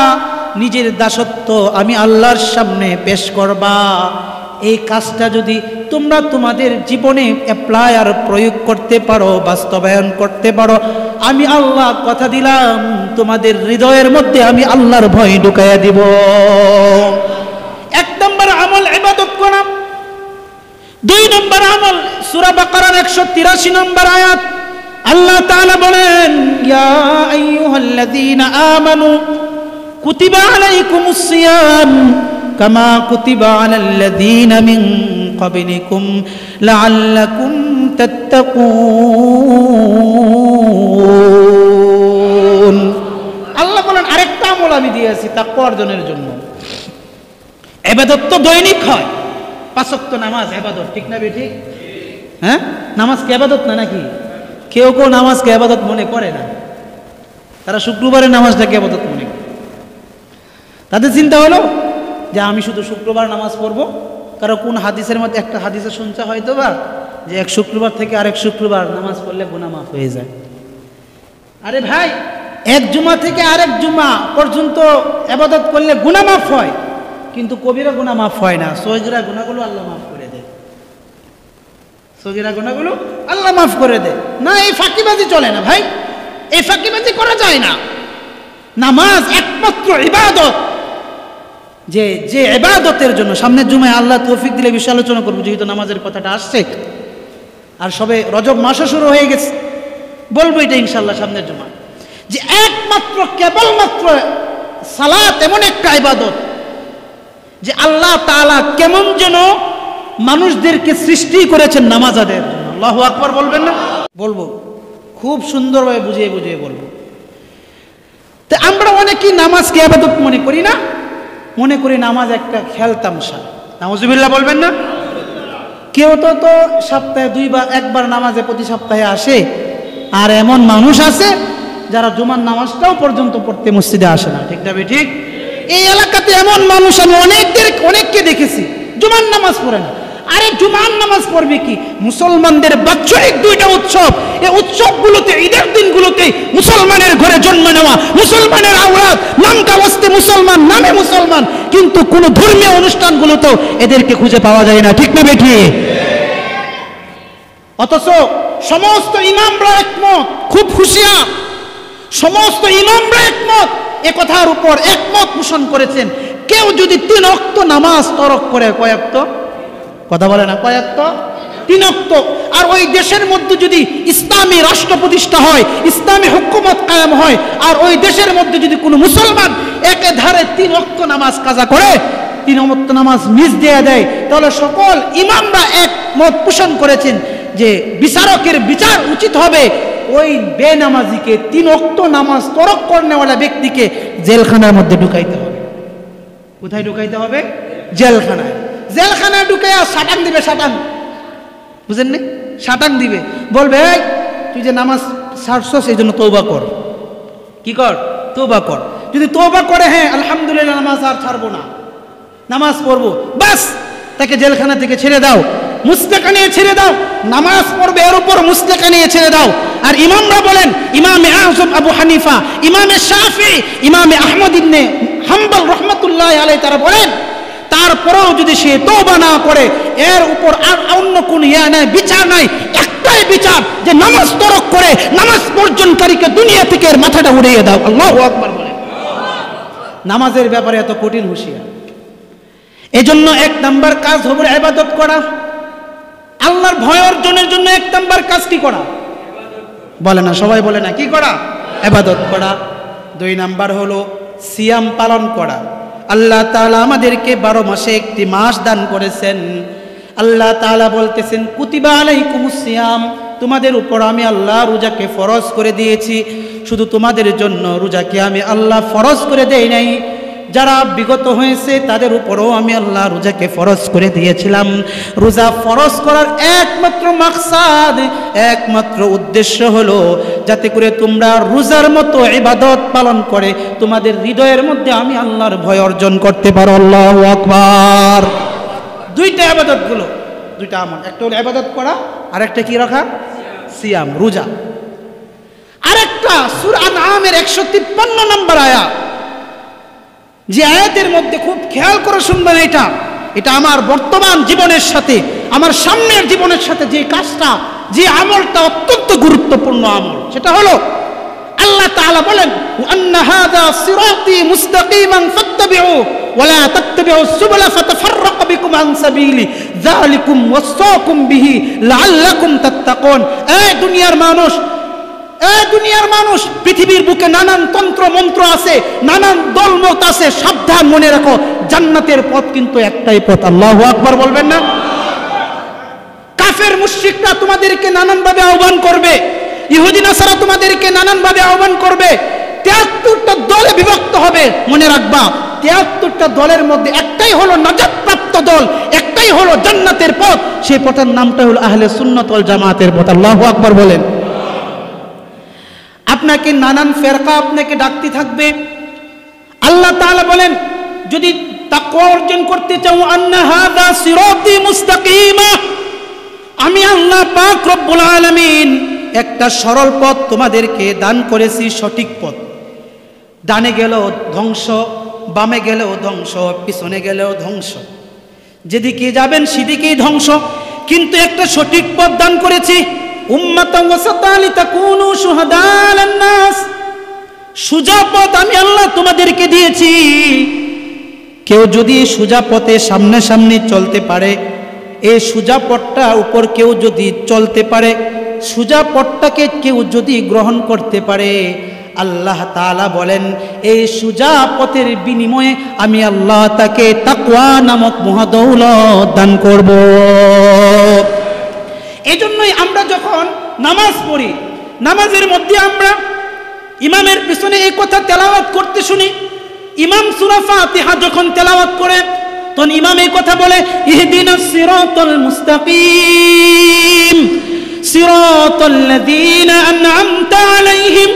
Speaker 2: নিজের দাসত্ব আমি আল্লাহর সামনে পেশ করবা। এই কাজটা যদি তোমরা তোমাদের জীবনে অ্যাপ্লাই আর প্রয়োগ করতে পারো, বাস্তবায়ন করতে পারো, আমি আল্লাহ কথা দিলাম তোমাদের হৃদয়ের মধ্যে আমি আল্লাহর ভয় ঢুকাইয়া দিব। 1 নম্বর আমল ইবাদত করা। 2 নম্বর আমল সূরা বাকারার 183 নম্বর আয়াত আল্লাহ তাআলা বলেন, ইয়া আইয়ুহাল্লাযীনা আমানু কুতিবা আলাইকুমুস সিয়াম কামা কুতিবা আলাল্লাযীনা মিন ক্বাবলিকুম লাআল্লাকুম তাত্তাকুন। আল্লাহ বলেন আরেকটা আমল আমি দিয়েছি তাকওয়া অর্জনের জন্য। ইবাদত তো দৈনিক হয়, 5 ওয়াক্ত নামাজ ইবাদত, ঠিক না বেঠিক? হ্যাঁ, নামাজ কি ইবাদত না নাকি? কেউ কেউ নামাজকে ইবাদত মনে করে না, তারা শুক্রবারের নামাজটাকে ইবাদত মনে করে। তাদের চিন্তা হলো যে আমি শুধু শুক্রবার নামাজ পড়বো, কারণ কোন হাদিসের মধ্যে একটা হাদিসে শুনছে হয়তো বা যে এক শুক্রবার থেকে আরেক শুক্রবার নামাজ পড়লে গুনাহ মাফ হয়ে যায়। আরে ভাই, এক জুমা থেকে আরেক জুমা পর্যন্ত ইবাদত করলে গুনাহ মাফ হয়, কিন্তু কবিরা গুনাহ মাফ হয় না, সগীরা গুনাহগুলো আল্লাহ মাফ করে দেয়। সগীরা গুনাহগুলো আল্লাহ মাফ করে দেয়। না, এই ফাঁকিবাজি চলে না ভাই, এই ফাঁকিবাজি করা যায় না। নামাজ একমাত্র ইবাদত, যে যে ইবাদতের জন্য সামনের জুমায় আল্লাহ তৌফিক দিলে বিষয় আলোচনা করবো, যেহেতু নামাজের কথাটা আসছে আর সবে রজব মাসও শুরু হয়ে গেছে, বলবো এটা ইনশাআল্লাহ সামনের জুমায়, যে একমাত্র কেবলমাত্র সালাত এমন একটা ইবাদত যে আল্লাহ তাআলা কেমন যেন মানুষদেরকে সৃষ্টি করেছেন নামাজ আদায়ের জন্য। আল্লাহু আকবার বলবেন না? বলবো, খুব সুন্দরভাবে বুঝিয়ে বুঝিয়ে বলবো। তো আমরা অনেকেই নামাজকে ইবাদত মনে করি না, মনে করি নামাজ একটা খেল তামসা। নাউজুবিল্লাহ বলবেন না? কেউ তো সপ্তাহে 2 বা 1 বার নামাজে প্রতি সপ্তাহে আসে, আর এমন মানুষ আছে যারা জুমার নামাজটাও পর্যন্ত পড়তে মসজিদে আসে না। ঠিক না ঠিক? এই এলাকাতে এমন মানুষ আমি অনেককে দেখেছি জুমার নামাজ পড়ে না। আরে জুমার নামাজ পড়বে কি? মুসলমানদের বাৎসরিক 2টা উৎসব, এই উৎসবগুলোতে, ঈদের দিনগুলোতে মুসলমানের ঘরে জন্ম নেওয়া, মুসলমানের আওলাদ, নামকা ওয়াস্তে মুসলমান, নামে মুসলমান, কিন্তু কোন ধর্মীয় অনুষ্ঠানগুলোতেও এদেরকে খুঁজে পাওয়া যায় না। ঠিক না বেঠি? অথচ সমস্ত ইমামরা একমত, খুব হুঁশিয়ার, সমস্ত ইমামরা একমত, এ কথার উপর একমত পোষণ করেছেন, কেউ যদি 3 ওয়াক্ত নামাজ তরক করে, কয় ওয়াক্ত? কথা বলে না, কয় ওয়াক্ত? 3 ওয়াক্ত। আর ওই দেশের মধ্যে যদি ইসলামী রাষ্ট্র প্রতিষ্ঠা হয়, ইসলামী হুকুমত কায়েম হয়, আর ওই দেশের মধ্যে যদি কোনো মুসলমান একেধারে 3 ওয়াক্ত নামাজ কাজা করে, 3 ওয়াক্ত নামাজ মিস দিয়ে দেয়, তাহলে সকল ইমামরা একমত পোষণ করেছেন যে বিচারকের বিচার উচিত হবে ওই বেনামাজিকে, 3 ওয়াক্ত নামাজ তরক করনেওয়ালা ব্যক্তিকে জেলখানার মধ্যে ঢুকাইতে হবে। কোথায় ঢুকাইতে হবে? জেলখানায়। জেলখানায় ঢুকাইয়া শাটাং দিবে, শাটাং, বুঝেন না? শাটাং দিবে, বলবে এই তুই যে নামাজ ছাড়ছস এই জন্য তওবা কর। কি কর? তওবা কর। যদি তওবা করে, হ্যাঁ আলহামদুলিল্লাহ নামাজ আর ছাড়বো না, নামাজ পড়বো, বাস তাকে জেলখানা থেকে ছেড়ে দাও, মুস্তাকা নিয়ে ছেড়ে দাও, নামাজ পড়বে এর উপর মুস্তাকা নিয়ে ছেড়ে দাও। আর ইমামরা বলেন, ইমামে আযম আবু হানিফা, ইমামে শাফি, ইমামে আহমদ ইবনে হাম্বল রহমাতুল্লাহ আলাইহি, তারা বলেন তারপরেও যদি সে তওবা না করে, এর উপর আর অন্য কোন নাই, বিচার নাই, একটাই বিচার যে নামাজ তরক করে নামাজ বর্জনকারীকে দুনিয়া থেকে এর মাথাটা উড়িয়ে দাও। আল্লাহু আকবার বলেন। নামাজের ব্যাপারে এত কঠিন হুঁশিয়ার। এজন্য 1 নাম্বার কাজ হবে ইবাদত করা। আল্লাহর ভয় অর্জনের জন্য 1 নাম্বার কাজ কি করা? বলে না, সবাই বলে না, কি করা? ইবাদত করা। 2 নাম্বার হলো সিয়াম পালন করা। আল্লাহ তাআলা আমাদেরকে 12 মাসে একটি মাস দান করেছেন। আল্লাহ তাআলা বলতেছেন, কুতিবা আলাইকুমুস সিয়াম, তোমাদের উপর আমি আল্লাহ রোজাকে ফরজ করে দিয়েছি। শুধু তোমাদের জন্য রোজাকে আমি আল্লাহ ফরজ করে দেই নাই, যারা বিগত হয়েছে তাদের উপরও আমি আল্লাহ রোজাকে ফরজ করে দিয়েছিলাম। রোজা ফরজ করার একমাত্র মাকসাদ, একমাত্র উদ্দেশ্য হলো যাতে করে তোমরা রোজার মতো ইবাদত পালন করে তোমাদের হৃদয়ের মধ্যে আমি আল্লাহর ভয় অর্জন করতে পারো। আল্লাহু আকবার। 2টা ইবাদতগুলো, 2টা আমল, একটা হলো ইবাদত করা, আর একটা কি রাখা? সিয়াম, রোজা। আরেকটা সূরা আনআমের 153 নম্বর আয়াত, যে আয়াতের মধ্যে খুব খেয়াল করে শুনবেন, এটা আমার বর্তমান জীবনের সাথে, আমার সামনের জীবনের সাথে যে কাজটা, যে আমলটা অত্যন্ত গুরুত্বপূর্ণ আমল, সেটা হলো আল্লাহ তাআলা বলেন, ওয়ান্না হাযা সিরাতী মুস্তাকিমান ফাত্তাবিউ ওয়া লা তাত্তাবিউস সুবুলা ফাতাফাররাকা বিকুম আন সাবিলি যালিকুম ওয়াসাকুম বিহি লাআল্লাকুম তাত্তাকুন। এই দুনিয়ার মানুষ, পৃথিবীর বুকে নানান তন্ত্র মন্ত্র আছে, নানান দলমত আছে, সাবধান, মনে রাখো জান্নাতের পথ কিন্তু একটাই পথ। আল্লাহু আকবার বলবেন না? কাফের মুশরিকরা তোমাদেরকে নানানভাবে আহ্বান করবে, ইহুদি নাসারা তোমাদেরকে নানানভাবে আহ্বান করবে, 73টা দলে বিভক্ত হবে। মনে রাখবা 73টা দলের মধ্যে একটাই হলো নাজাতপ্রাপ্ত দল, একটাই হলো জান্নাতের পথ, সেই পথের নামটা হলো আহলে সুন্নাত ওয়াল জামাতের পথ। আল্লাহু আকবার বলেন। আপনাকে নানান ফেরকা আপনাকে ডাকতে থাকবে। আল্লাহ তাআলা বলেন, যদি তাকওয়া অর্জন করতে চাও, আন্না হাযা সিরাতী মুস্তাকিমা, আমি আল্লাহ পাক রব্বুল আলামিন একটা সরল পথ তোমাদেরকে দান করেছি, সঠিক পথ। ডানে গেলেও ধ্বংস, বামে গেলেও ধ্বংস, পিছনে গেলেও ধ্বংস, যেদিকে যাবেন সেদিকেই ধ্বংস, কিন্তু একটা সঠিক পথ দান করেছি। উম্মাতান ওয়াসাতান লিতাকুনু শুহাদা আলান নাস, সোজা পথ আমি আল্লাহ তোমাদেরকে দিয়েছি। কেউ যদি সোজা পথে সামনে সামনে চলতে পারে, এই সোজা পথটা উপর কেউ যদি চলতে পারে, সোজা পথটাকে কেউ যদি গ্রহণ করতে পারে, আল্লাহ তাআলা বলেন এই সোজা পথের বিনিময়ে আমি আল্লাহ তাকে তাকওয়া নামক মহাদৌলত দান করব। এজন্যই আমরা যখন নামাজ পড়ি, নামাজের মধ্যে আমরা ইমামের পিছনে এই কথা তেলাওয়াত করতে শুনি। ইমাম সূরা ফাতিহা যখন তেলাওয়াত করে, তখন ইমাম এই কথা বলে, ইহদিনাস সিরাতাল মুস্তাকিম সিরাতাল্লাযীনা আন'আমতা আলাইহিম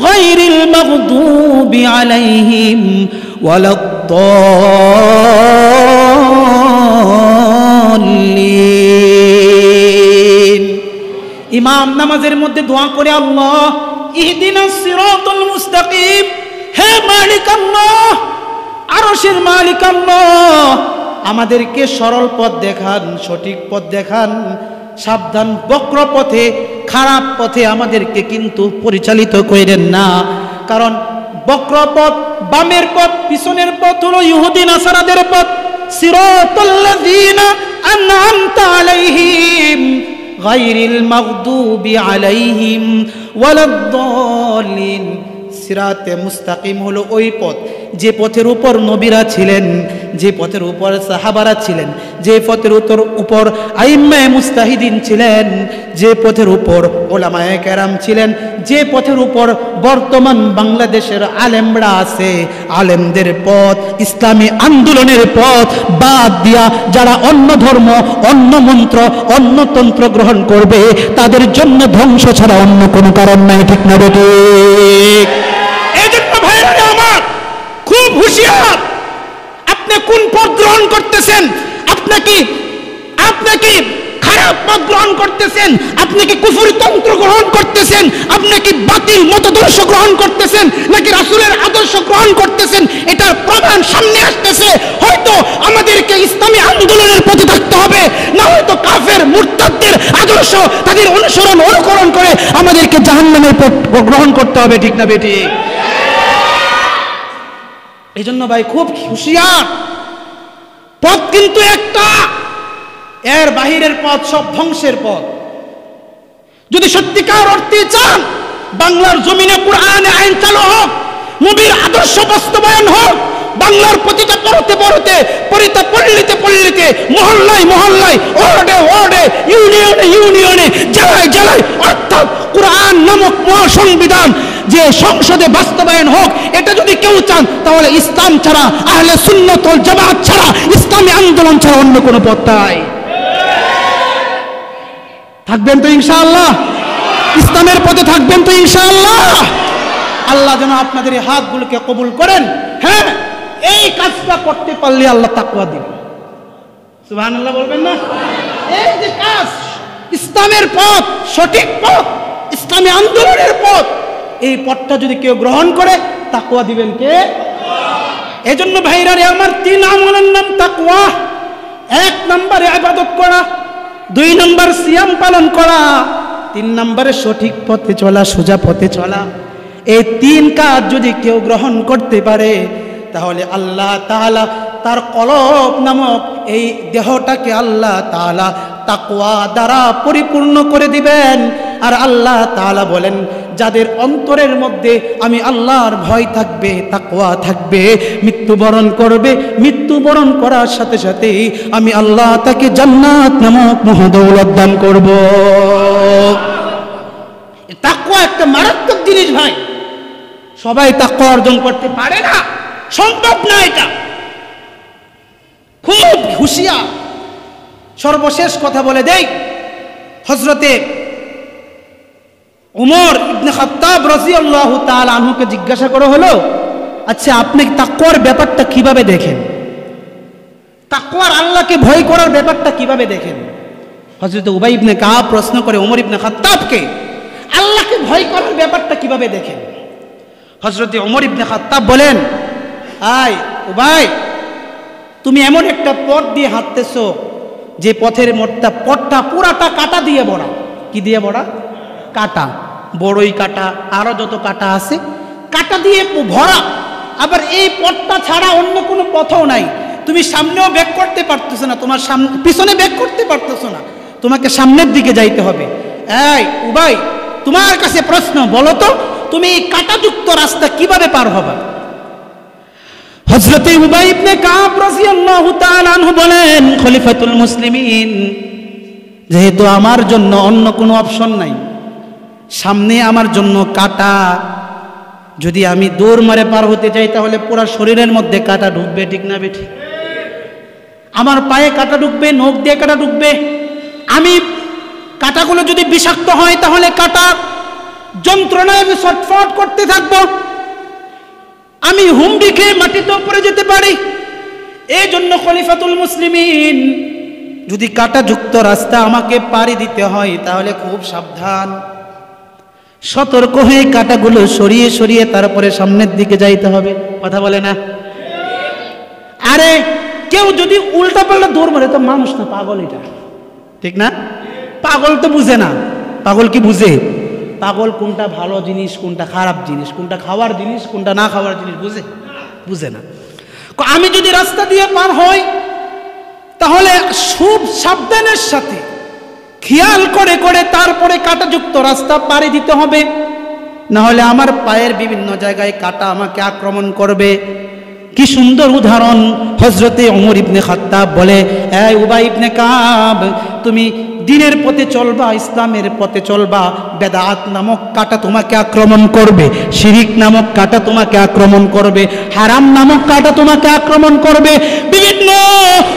Speaker 2: গায়রিল মাগদুবি আলাইহিম ওয়ালাদ-দাল্লিন। ইমাম নামাজের মধ্যে দোয়া করে, আল্লাহ ইহদিনাস সিরাতাল মুস্তাকিম, হে মালিক আল্লাহ, আরশের মালিক আল্লাহ, আমাদেরকে সরল পথ দেখান, সঠিক পথ দেখান, সাবধান, বক্র পথে, খারাপ পথে আমাদেরকে কিন্তু পরিচালিত করেন না। কারণ বক্র পথ, বামের পথ, পিছনের পথ হলো ইহুদি নাসারাদের পথ। সিরাতাল্লাযীনা আন'আমতা আলাইহিম গায়রিল মাগদুবি আলাইহিম ওয়ালাদ-দাল্লিন। সিরাতে মুস্তাকিম হলো ওই পথ যে পথের উপর নবীরা ছিলেন, যে পথের উপর সাহাবারা ছিলেন, যে পথের উপর আইম্মায়ে মুস্তাহিদিন ছিলেন, যে পথের উপর ওলামায়ে কেরাম ছিলেন, যে পথের উপর বর্তমান বাংলাদেশের আলেমরা আছে। আলেমদের পথ, ইসলামী আন্দোলনের পথ বাদ দিয়া যারা অন্য ধর্ম, অন্য মন্ত্র, অন্য তন্ত্র গ্রহণ করবে, তাদের জন্য ধ্বংস ছাড়া অন্য কোনো কারণ নাই। ঠিক না বেঠিক?
Speaker 1: এজন্য ভাইরা আমার খুব হুঁশিয়ার, আপনি কোন পথ গ্রহণ করতেছেন? আপনি কি খারাপ পথ গ্রহণ করতেছেন? আপনি কি কুফরি তন্ত্র গ্রহণ করতেছেন? আপনি কি বাতিল মতদর্শ গ্রহণ করতেছেন, নাকি রাসূলের আদর্শ গ্রহণ করতেছেন? এটার প্রমাণ সামনে আসতেছে। হয়তো আমাদেরকে ইসলামী আন্দোলনের পথে থাকতে হবে, না হয়তো কাফের মুরতাদদের আদর্শ, তাদের অনুসরণ অনুকরণ করে আমাদেরকে জাহান্নামের পথ গ্রহণ করতে হবে। ঠিক না বেঠিক?
Speaker 2: এই জন্য ভাই খুব হুঁশিয়ার,
Speaker 1: পথ কিন্তু একটা,
Speaker 2: এর বাহিরের পথ সব ধ্বংসের পথ।
Speaker 1: যদি সত্যিকার অর্থে চান বাংলার জমিনে কোরআনে আইন চালু হোক, নবীর আদর্শ বাস্তবায়ন হোক, বাংলার প্রতিটা পড়তে পড়তে, পরিতা পল্লীতে পল্লীতে, মহল্লায় মহল্লায়, ওয়ার্ডে ওয়ার্ডে, ইউনিয়নে ইউনিয়নে, জেলায় জেলায়, অর্থাৎ কোরআন নামক মহাসংবিধান যে সংসদে বাস্তবায়ন হোক, এটা যদি কেউ চান তাহলে ইসলাম ছাড়া, আহলে সুন্নাত ওয়াল জামাত ছাড়া, ইসলামী আন্দোলন ছাড়া অন্য কোনো পথ নাই। থাকবেন তো ইনশাআল্লাহ? ইসলামের পথে থাকবেন তো ইনশাআল্লাহ?
Speaker 2: আল্লাহ যেন আপনাদের এই হাতগুলোকে কবুল করেন।
Speaker 1: হ্যাঁ,
Speaker 2: এই কাজটা করতে পারলে আল্লাহ তাকওয়া দিবেন। সুবহানাল্লাহ বলবেন না?
Speaker 1: এই যে কাজ, ইসলামের পথ, সঠিক পথ, ইসলামী আন্দোলনের পথ,
Speaker 2: এই পথটা যদি কেউ গ্রহণ করে, তাকওয়া দিবেন কে?
Speaker 1: এজন্য ভাইরা রে আমার, 3 আমলের নাম তাকওয়া।
Speaker 2: 1 নম্বরে ইবাদত করা, 2 নম্বর সিয়াম পালন করা, 3 নম্বরে সঠিক পথে চলা, সোজা পথে চলা। এই 3 কাজ যদি কেউ গ্রহণ করতে পারে, তাহলে আল্লাহ তাআলা তার কলব নামক এই দেহটাকে আল্লাহ তাআলা তাকওয়া দ্বারা পরিপূর্ণ করে দিবেন। আর আল্লাহ তাআলা বলেন, যাদের অন্তরের মধ্যে আমি আল্লাহর ভয় থাকবে, তাকওয়া থাকবে, মৃত্যুবরণ করবে, মৃত্যুবরণ করার সাথে সাথে আমি আল্লাহ তাকে জান্নাত নামক মহাদৌলত দান করব।
Speaker 1: তাকওয়া একটা মারাত্মক জিনিস ভাই,
Speaker 2: সবাই তাকওয়া অর্জন করতে পারে না,
Speaker 1: সম্ভব না। এটা
Speaker 2: খুব হুঁশিয়ার। সর্বশেষ কথা বলে দেই, হযরতে উমর ইবনে খাত্তাব রাদিয়াল্লাহু তাআলা আনহুকে জিজ্ঞাসা করা হলো, আচ্ছা আপনি তাকওয়ার ব্যাপারটা কিভাবে দেখেন? তাকওয়ার, আল্লাহকে ভয় করার ব্যাপারটা কিভাবে দেখেন? হযরতে উবাই ইবনে কাব প্রশ্ন করে উমর ইবনে খাত্তাবকে, আল্লাহকে ভয় করার ব্যাপারটা কিভাবে দেখেন? হযরতে উমর ইবনে খাত্তাব বলেন, আয় উবাই, তুমি এমন একটা পথ দিয়ে হাঁটতেছো যে পথের পথটা পুরাটা কাটা দিয়ে ভরা। কি দিয়ে ভরা? কাটা, বড়ই কাটা, আরো যত কাটা আছে কাটা দিয়ে ভরা। আবার এই পথটা ছাড়া অন্য কোনো পথও নাই। তুমি সামনেও ব্যাক করতে পারতেছো না, তোমার সামনে পিছনে ব্যাক করতে পারতেছো না, তোমাকে সামনের দিকে যাইতে হবে। এই উবাই, তোমার কাছে প্রশ্ন, বলো তো তুমি এই কাটাযুক্ত রাস্তা কিভাবে পার হবা? হযরতে উবাই ইবনে কাব রাদিয়াল্লাহু তাআলা আনহু বলেন, খলিফাতুল মুসলিমিন, যেহেতু আমার জন্য অন্য কোনো অপশন নাই, সামনে আমার জন্য কাটা, যদি আমি দৌড় মারে পার হতে চাই তাহলে পুরো শরীরের মধ্যে কাটা ঢুকবে। ঠিক না বেঠিক? আমার পায়ে কাটা ঢুকবে, নখ দিয়ে কাটা ঢুকবে। আমি কাটাগুলো যদি বিষাক্ত হয় তাহলে কাটা যন্ত্রণায় আমি ছটফট করতে থাকবো। আমি হুমড়ি খেয়ে মাটিতে উপরে যেতে পারি। এই জন্য খলিফাতুল মুসলিমিন, যদি কাঁটাযুক্ত রাস্তা আমাকে পাড়ি দিতে হয় তাহলে খুব সাবধান, সতর্ক হয়ে কাঁটাগুলো সরিয়ে সরিয়ে তারপরে সামনের দিকে যাইতে হবে। কথা বলে না? আরে কেউ যদি উল্টা পাল্টা দৌড় মারে তো মানুষ না, পাগল এটা, ঠিক না? পাগল তো বুঝে না। পাগল কি বুঝে? পাগল কোনটা ভালো জিনিস, কোনটা খারাপ জিনিস, কোনটা খাওয়ার জিনিস, কোনটা না খাওয়ার জিনিস বুঝে? বুঝে না। আমি যদি রাস্তা দিয়ে পার হই তাহলে খুব সাবধানের সাথে খেয়াল করে করে তারপরে কাঁটাযুক্ত রাস্তা পাড়ি দিতে হবে, না হলে আমার পায়ের বিভিন্ন জায়গায় কাঁটা আমাকে আক্রমণ করবে। কি সুন্দর উদাহরণ হযরতে ওমর ইবনে খাত্তাব বলে, এই উবাই ইবনে কাব, তুমি দিনের পথে চলবা, ইসলামের পথে চলবা, বেদাত নামক কাঁটা তোমাকে আক্রমণ করবে, শিরিক নামক কাঁটা তোমাকে আক্রমণ করবে, হারাম নামক কাঁটা তোমাকে আক্রমণ করবে, বিভিন্ন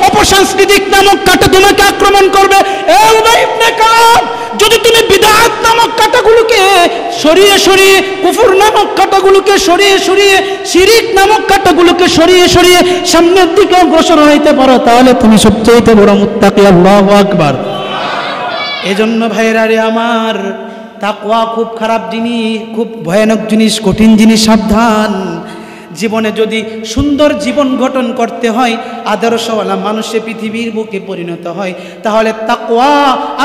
Speaker 2: অপসাংস্কৃতিক নামক কাঁটা তোমাকে আক্রমণ করবে। এই উবাই ইবনে কাব, যদি তুমি বিদআত নামক কাঁটাগুলোকে সরিয়ে সরিয়ে, কুফর নামক কাঁটাগুলোকে সরিয়ে সরিয়ে, শিরিক নামক কাঁটাগুলোকে সরিয়ে সরিয়ে সামনের দিকে অগ্রসর হইতে পারো তাহলে তুমি সবচেয়ে বড় মুত্তাকি। আল্লাহু আকবার। এজন্য ভাইরা রে আমার, তাকওয়া খুব খারাপ জিনিস, খুব ভয়ানক জিনিস, কঠিন জিনিস, সাবধান। জীবনে যদি সুন্দর জীবন গঠন করতে হয়, আদর্শওয়ালা মানুষে পৃথিবীর বুকে পরিণত হয়, তাহলে তাকওয়া,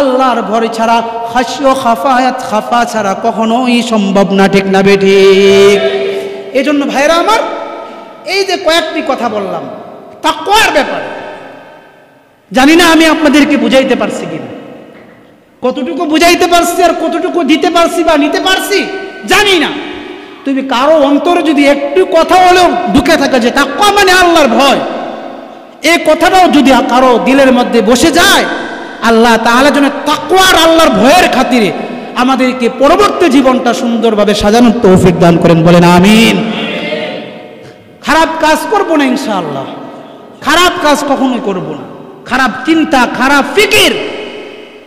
Speaker 2: আল্লাহর ভয় ছাড়া, খাশিয়া খাফায়াত, খাফা ছাড়া কখনোই সম্ভব না, ঠিক না বেঠিক? এজন্য ভাইরা আমার, এই যে কয়েকটি কথা বললাম তাকওয়ার ব্যাপারে, জানি না আমি আপনাদেরকে বুঝাইতে পারছি কিনা, কতটুকু বুঝাইতে পারছি আর কতটুকু দিতে পারছি বা নিতে পারছি জানি না। তুমি কারো অন্তরে যদি একটু কথা হলেও ঢুকে থাকে যে তাকওয়া মানে আল্লাহর ভয়, এই কথাটাও যদি কারো দিলের মধ্যে বসে যায়, আল্লাহ তাআলা যেন তাকওয়ার, আল্লাহর ভয়ের খাতিরে আমাদেরকে পরবর্তী জীবনটা সুন্দরভাবে সাজানোর তৌফিক দান করেন, বলেন আমিন। খারাপ কাজ করব না ইনশাআল্লাহ, খারাপ কাজ কখনোই করব না। খারাপ চিন্তা, খারাপ ফিকির,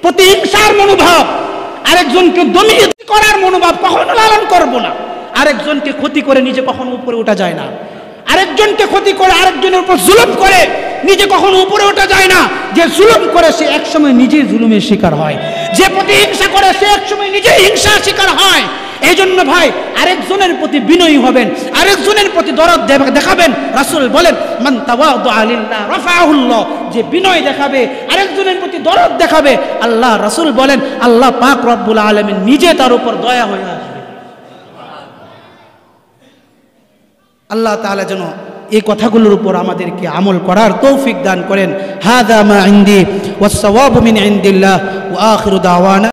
Speaker 2: প্রতিহিংসার মনোভাব, আরেকজনকে দমিয়ে করার মনোভাব কখনো লালন করব না। আরেকজনকে ক্ষতি করে নিজে কখনো উপরে ওঠা যায় না। আরেকজনকে ক্ষতি করে, আরেকজনের উপর জুলুম করে নিজে কখনো উপরে ওঠা যায় না। যে জুলুম করে সে একসময় নিজেই জুলুমের শিকার হয়, যে প্রতিহিংসা করে সে একসময় নিজেই হিংসার শিকার হয়। এই জন্য ভাই, আরেকজনের প্রতি বিনয়ী হবেন, আরেকজনের প্রতি দরদ দেখাবেন। রাসূল বলেন, মান তাওয়াদা লিল্লাহ রাফাহুল্লাহ, যে বিনয় দেখাবে, আরেকজনের প্রতি দরদ দেখাবে, আল্লাহ রাসূল বলেন আল্লাহ পাক রব্বুল আলামিন নিজে তার উপর দয়া হয়ে আসবে। আল্লাহ তাআলা যেন এই কথাগুলোর উপর আমাদেরকে আমল করার তৌফিক দান করেন। হাযা মা ইনদি ওয়াস সাওয়াবু মিন ইনদিল্লাহ ওয়া আখিরু দাওয়ানা।